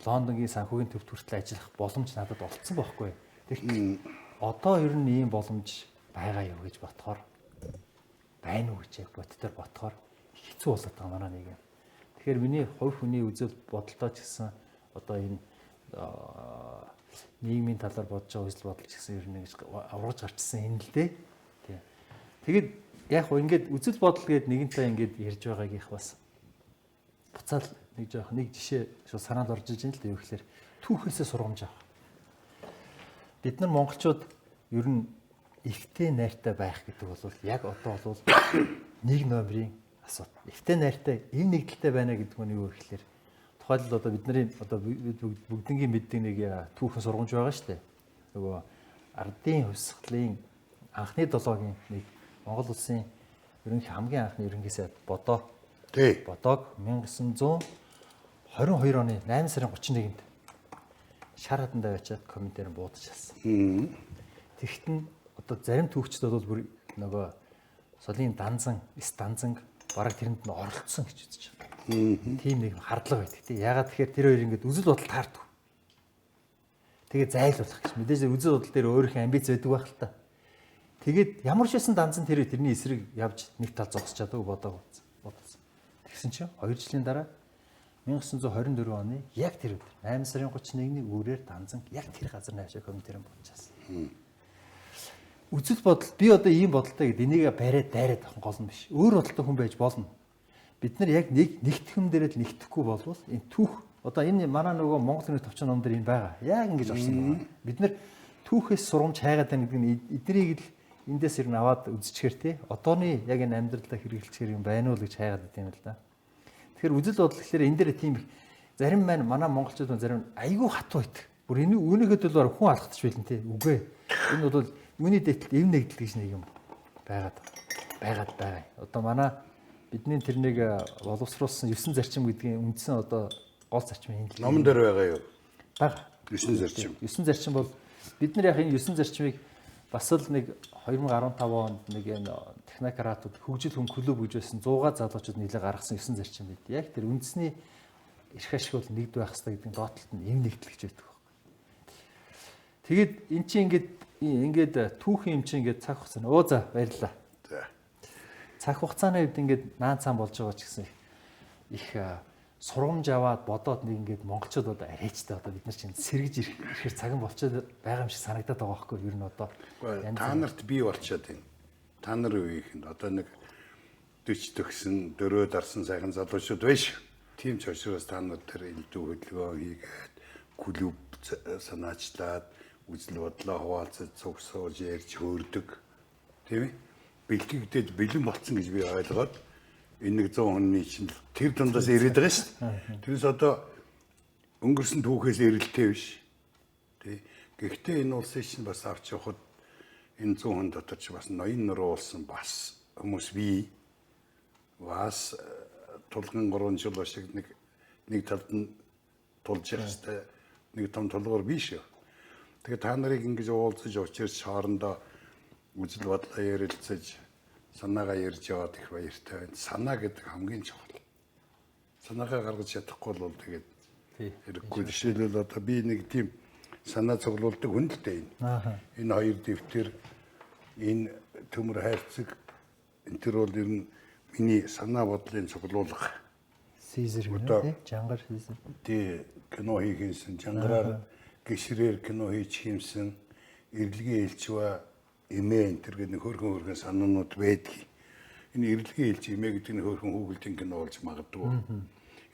Лондонгийн санхүүгийн төвд хүртэл ажиллах боломж надад олцсон байхгүй. Тэгэхээр одоо ер нь ийм боломж байгаа юу гэж бодохоор байна уу гэж яг бодтоор бодохоор хэцүү болоод байгаа манай нийгэм. Тэгэхээр миний хувь хүний үзэл бодолтой ч гэсэн одоо энэ нийгмийн талаар бодож байгаа үзэл бодол ч гэсэн ер нь аврагж гарчсан энэ л дээ. Тэгээд яг хөө ингээд үзэл бодол гээд нэгэнтээ ингээд ярьж байгаагийнх бас буцаал нэг жишээ шууд санаанд орж иж байна л да юу гэхээр түүхээсээ сургамж авах. Бид нар монголчууд ер нь ихтэй найртай байх гэдэг бол яг одоо бол нэг номерын асуудал. Ихтэй найртай эв нэгдэлтэй байна гэдэг нь юу гэхээр тухайлбал одоо бидний одоо бүгднгийн мэддэг нэг түүхэн сургамж байгаа шүү дээ. Нөгөө ардын хувьсгалын анхны долоогийн нэг Монгол улсын ерөнхий хамгийн анхны ерөнхий сайд бодоо. Бодоог 1922 оны 8 сарын 31-нд шар хаданд авчиад комментээр буудаж алсан. Тэгэхэд нь одоо зарим түүхчид бол бүр нөгөө солын данзан, данзанг бараг тэрэнд нь оролцсон гэж үзэж байна. Тийм нэг хардлага байдаг тий. Ягаад тэгэхээр тэр хоёр ингэж үзэл бодол таардаг. Тэгээ зайлуулах гэж. Мэдээж үзэл бодол дээр өөрийнхөө амбиц байдаг байх л та. Тэгээд ямар ч байсан данзан тэрний эсрэг явж нэг тал зогсож чадаагүй бодсон. Тэгсэн чинь 2 жилийн дараа 1924 оны яг тэр өдөр 8 сарын 31-ний үрээр данзан яг тэр газар навшаа комментээр бодчихсон. Үзэл бодол би одоо ийм бодолтой гэдэг энийг бариад дайраад авах гол нь биш. Өөр бодолтой хүн байж болно. Бид нар яг нэгтгэм дээрээ л нэгтгэхгүй болвол энэ түүх одоо энэ манай нөгөө Монгол хүний товчхон ном дээр энэ байгаа. Яг ингэж орсон байна. Бид нар түүхээс сурамж хайгаад байна гэдэг нь эднийг л эндээс ирнэ аваад үзчихэр тий. Одооны яг энэ амьдралдаа хэрэгжилчихэр юм байна уу гэж хайгаад байт юм л да. Тэгэхээр үзэл бодол гэхээр энэ дээр тийм их зарим манай монголчууд зарим айгүй хатуу байдаг. Бүр энэ үүнийхэд бол хүн алхацч байлэн тий. Үгүй. Энэ бол үүний дэтэл эв нэгдэл гэж нэг юм байгаад байгаа. Одоо манай бидний тэр нэг боловсруулсан 9 зарчим гэдгийн үндсэн одоо гол зарчим энэ. Номон дээр байгаа юу? Бага. 9 зарчим. 9 зарчим бол бид нар яг энэ 9 зарчмыг бас л нэг 2015 онд нэг энэ технократууд хөгжил хүм клуб гэж байсан 100-аад залуучууд нийлээ гаргасан 9 зарчим байд. Яг тэр үндэсний эрх ашиг бол нэгд байх хэрэгтэй гэдэг доотлолт нь эв нэгдэл гэж байдаг байхгүй. Тэгээд эн чинь ингээд түүхэн юм чинь ингээд цаг хугацаа. Оо за баярлалаа. За. Цаг хугацааны үед ингээд наан цаан болж байгаа ч гэсэн их сургамж аваад бодоод нэг ингээд монголчууд одоо арайчтай одоо бид нар чинь сэргэж ирэхээр цаг нь болчиход байгаа юм шиг санагдаад байгаа байхгүй юу? Ер нь одоо та нарт бий болчиход байна. Та нар үеийнхэнд одоо нэг 40 төгсөн, дөрөө дарсан сайхан залуучууд байж. Тийм ч учраас та нар тэр элдв хөдөлгөөн хийгээд клуб санаачлаад үзэл бодлоо хуваалцаж цугсуулж ярьж хөөрдөг. Тийм ээ? Бэлтгэгдээд бэлэн болцсон гэж би ойлгоод энэ 100 хүний чинь тэр дундаас ирээд байгаа шүү дээ. Тэрс одоо өнгөрсөн түүхээс эрэлттэй биш. Тий. Гэхдээ энэ улсын чинь бас авч явахад энэ 100 хүн дотор ч бас ноён нуруулсан бас хүмүүс бий. Бас тулгын 3 жил шиг нэг талд нь тулж явах хэрэгтэй. Нэг том тулгуур биш шүү. Тэгээ та нарыг ингэж уулзаж учирч хоорондоо үзэл бодлоо ярилцаж санаагаа ярьж яваад их баяртай байна. Санаа гэдэг хамгийн чухал. Санаагаа гаргаж чадахгүй бол тэгээд хэрэггүй. Жишээлбэл одоо би нэг тийм санаа цуглуулдаг хүн л дээ энэ. Энэ хоёр дэвтэр, энэ төмөр хайрцаг энэ төр бол ер нь миний санаа бодлын цуглуулга. Сизер тий, Жангар Сизер. Тий, кино хийхэнсэн, Жангараар гişрээр кино хийж хиймсэн, Ирэлгийн элчва эмээ энэ төр гэдэг хөрхөн санаанууд байдгийг. Энэ Ирэлгийн элч эмээ гэдэг нь хөрхөн хүүхэлдийн кино болж магадгүй.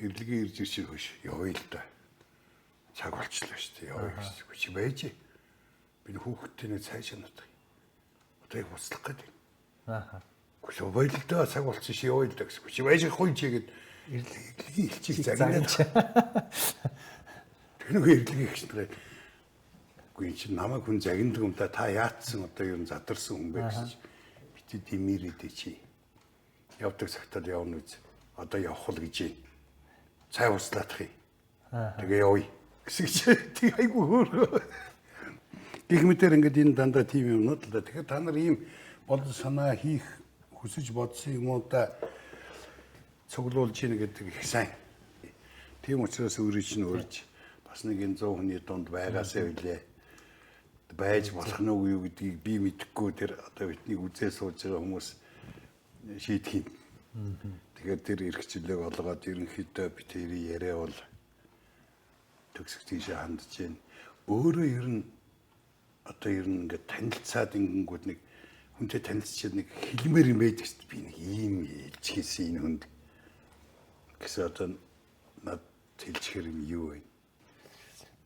Ирэлгийн ирж ирчих хөш явъя л да. Цаг болчихлоо шүү дээ. Явъя гэж хүч байж. Би хүүхдтэй нэг цаашаа нутаг. Одоо яг буцлах гэдэг. Хүч баялдаа цаг болчихсон ши явъя л да гэсэн. Хүч байж хой чигээд Ирэлгийн элчийг загнаад. Тэр нэг Ирэлгийн элчтэй үгүй чи намайг хүн загиндаг юм та яатсан одоо юу задарсан хүн бэ гэж бити димирэдэ чи явдаг цагтаа явна үз одоо явах л гэж юм цай услаадах юм тэгээ явъя гэсэн чи тэг айгу хөөрхөө гэх мэтэр ингээд энэ дандаа тийм юмнууд л да тэгэхээр та нар ийм бодол санаа хийх хүсэж бодсон юмудаа цуглуулж ийн гэдэг их сайн тийм учраас өөрийн чинь өөрж бас нэг энэ 100 хүний дунд байгаасаа үлээ байж болох нь үгүй юу гэдгийг би мэдэхгүй тэр одоо бидний үзээ сууж байгаа хүмүүс шийдэх юм. Тэгэхээр тэр эрхчлөлөг олгоод ерөнхийдөө би тэрийг яриа бол төгсөх тийшээ хандж байна. Өөрөө ер нь одоо ер нь ингээд танилцаад ингэнгүүт нэг хүнтэй танилцчихэд нэг хэлмээр юм байдаг шүү дээ. Би нэг ийм хэлж хийсэн энэ хүнд гэсэн одоо над хэлчихэр юм юу вэ?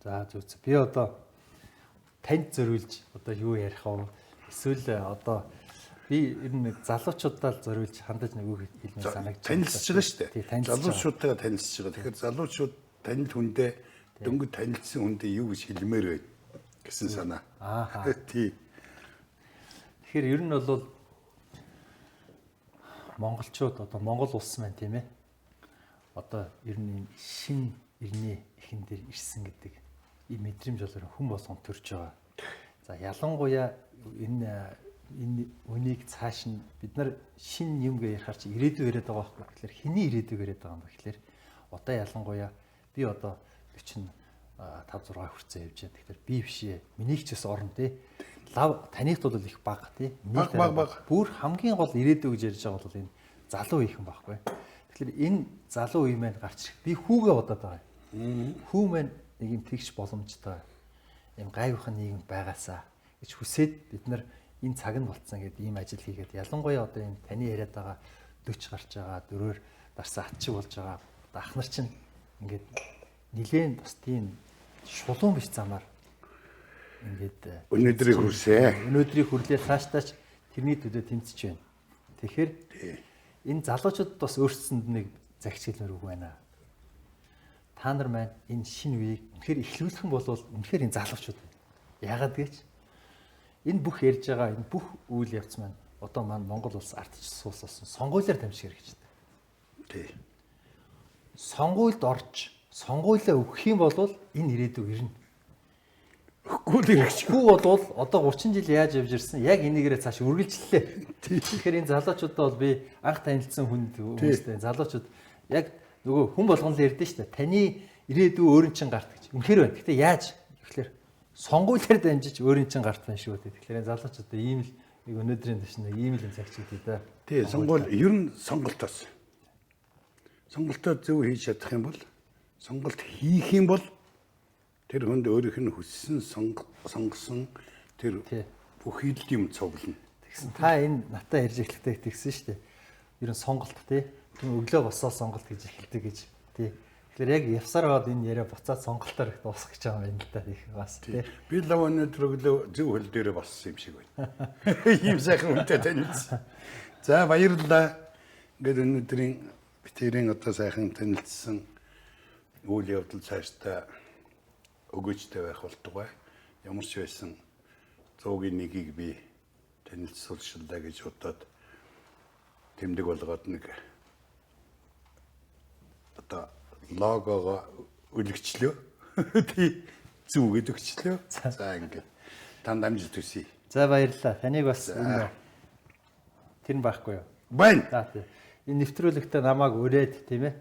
За зүг. Би одоо танд зориулж одоо юу ярих вэ? Эсвэл одоо би ер нь залуучуудаа л зориулж хандаж нэг үг хэлмээр санагдаж байна. Танилцж байгаа шүү Тий, дээ. танилцж байгаа. Залуучуудтайгаа танилцж байгаа. Тэгэхээр залуучууд танил хүндээ дөнгөж танилцсан хүндээ юу гэж хэлмээр вэ гэсэн санаа. Ааха. Тий. Тэгэхээр ер нь бол монголчууд одоо Монгол улс маань тийм ээ. Одоо ер нь шин ирний эхэн дээр ирсэн гэдэг ийм мэдрэмж болоор хүн болгон төрж байгаа. За ялангуяа энэ үнийг цааш нь бид нар шин юм гэж ярихаар чи ирээдүй яриад байгаа байхгүй. Тэгэхээр хэний ирээдүйг яриад байгаа юм бэ гэхээр одоо ялангуяа би одоо 45 6 хүрцэн явж байна. Тэгэхээр би бишээ. Минийх ч бас орно тий. Лав танихт бол их бага тий. Баг. Бүр хамгийн гол ирээдүй гэж ярьж байгаа бол энэ залуу ийхэн байхгүй. Тэгэхээр энэ залуу үе маань гарч ирэх. Би хүүгээ бодоод байгаа юм. Хүү маань нэг юм тэгш боломжтой. Ийм гайвхан нийгэм байгаасаа гэж хүсээд бид нар энэ цаг нь болцсон гэдэг ийм ажил хийгээд ялангуяа одоо энэ таны яриад байгаа 40 гарч байгаа дөрөөр дарсан ат шиг болж байгаа ах нар чинь ингээд нилээн бас тийм шулуун биш замаар ингээд Өнөөдрийг хүрсэ. өнөөдрийг хүрлээ цаашдаач тэрний төлөө тэмцэж байна. Тэгэхээр энэ залуучууд бас өөрсдөнд нэг загч хэлмээр үг байна. Та нар маань энэ шинэ үеийг үнэхээр эхлүүлэх юм бол үнэхээр энэ залуучууд яагаад гэж энэ бүх ярьж байгаа энэ бүх үйл явц маань одоо маань Монгол улс ардч суулсан сонгуулиар дамжих хэрэгтэй. Тий. Сонгуульд орж сонгуулиа өгөх юм бол энэ ирээдүй ирнэ. Өгөхгүй л хэрэгжихгүй бол одоо 30 жил яаж явж ирсэн яг энийгээрээ цааш үргэлжлэлээ. Тэгэхээр энэ залуучуудаа бол би анх танилцсан хүмүүстэй залуучууд яг нөгөө хүн болгон л ярьдэн шүү дээ. Таны ирээдүй өөрийн чин гарт гэж. Үнэхээр байна. Гэтэ яаж? Тэгэхээр сонгуулиар дамжиж өөрийн чин гарт байна шүү дээ. Тэгэхээр энэ залуучуудаа ийм л нэг өнөөдрийн төшнө ийм л юм цагчид дээ. Тий, сонгуул ер нь сонголтоос. Сонголтоо зөв хийж чадах юм бол сонголт хийх юм бол тэр хүнд өөрийнх нь хүссэн сонгосон тэр бүх хилд юм цуглана. Тэгсэн та энэ натаа ярьж эхлэхдээ тэгсэн шүү дээ. Ер нь сонголт тий. Түн өглөө босоод сонголт гэж эхэлдэг гэж тий. Тэгэхээр яг явсаар аваад энэ яриа буцаад сонголтоор их дуусгах гэж байгаа юм л да их бас тий. Би лав өнөөдөр өглөө зөв хөл дээрээ боссон юм шиг байна. Ийм сайхан үнтэй танилцсан. За баярлалаа. Ингээд өнөөдрийн битэрийн одоо сайхан танилцсан үйл явдал цаашдаа өгөөжтэй байх болтугай. Ямар ч байсан 100-ийн 1-ийг би танилцуулшилдаа гэж бодоод тэмдэг болгоод нэг одоо логого үлгчлөө. Тий зүг гэдэг өгчлөө. За ингээд танд амжилт хүсье. За баярлалаа. Таныг бас энэ тэр нь байхгүй юу? Байна. За тий. Энэ нэвтрүүлэгтээ намайг өрөөд тийм ээ.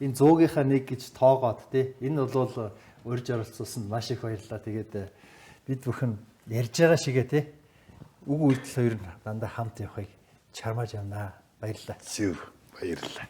Энэ 100-ийнхаа 1 гэж тоогоод тий. Энэ бол урьж оролцуулсанд маш их баярлалаа. Тэгээд бид бүхэн ярьж байгаа шигээ тий. Үг үйлдэл хоёр нь дандаа хамт явахыг чармааж явнаа. Баярлалаа. Зөв баярлалаа.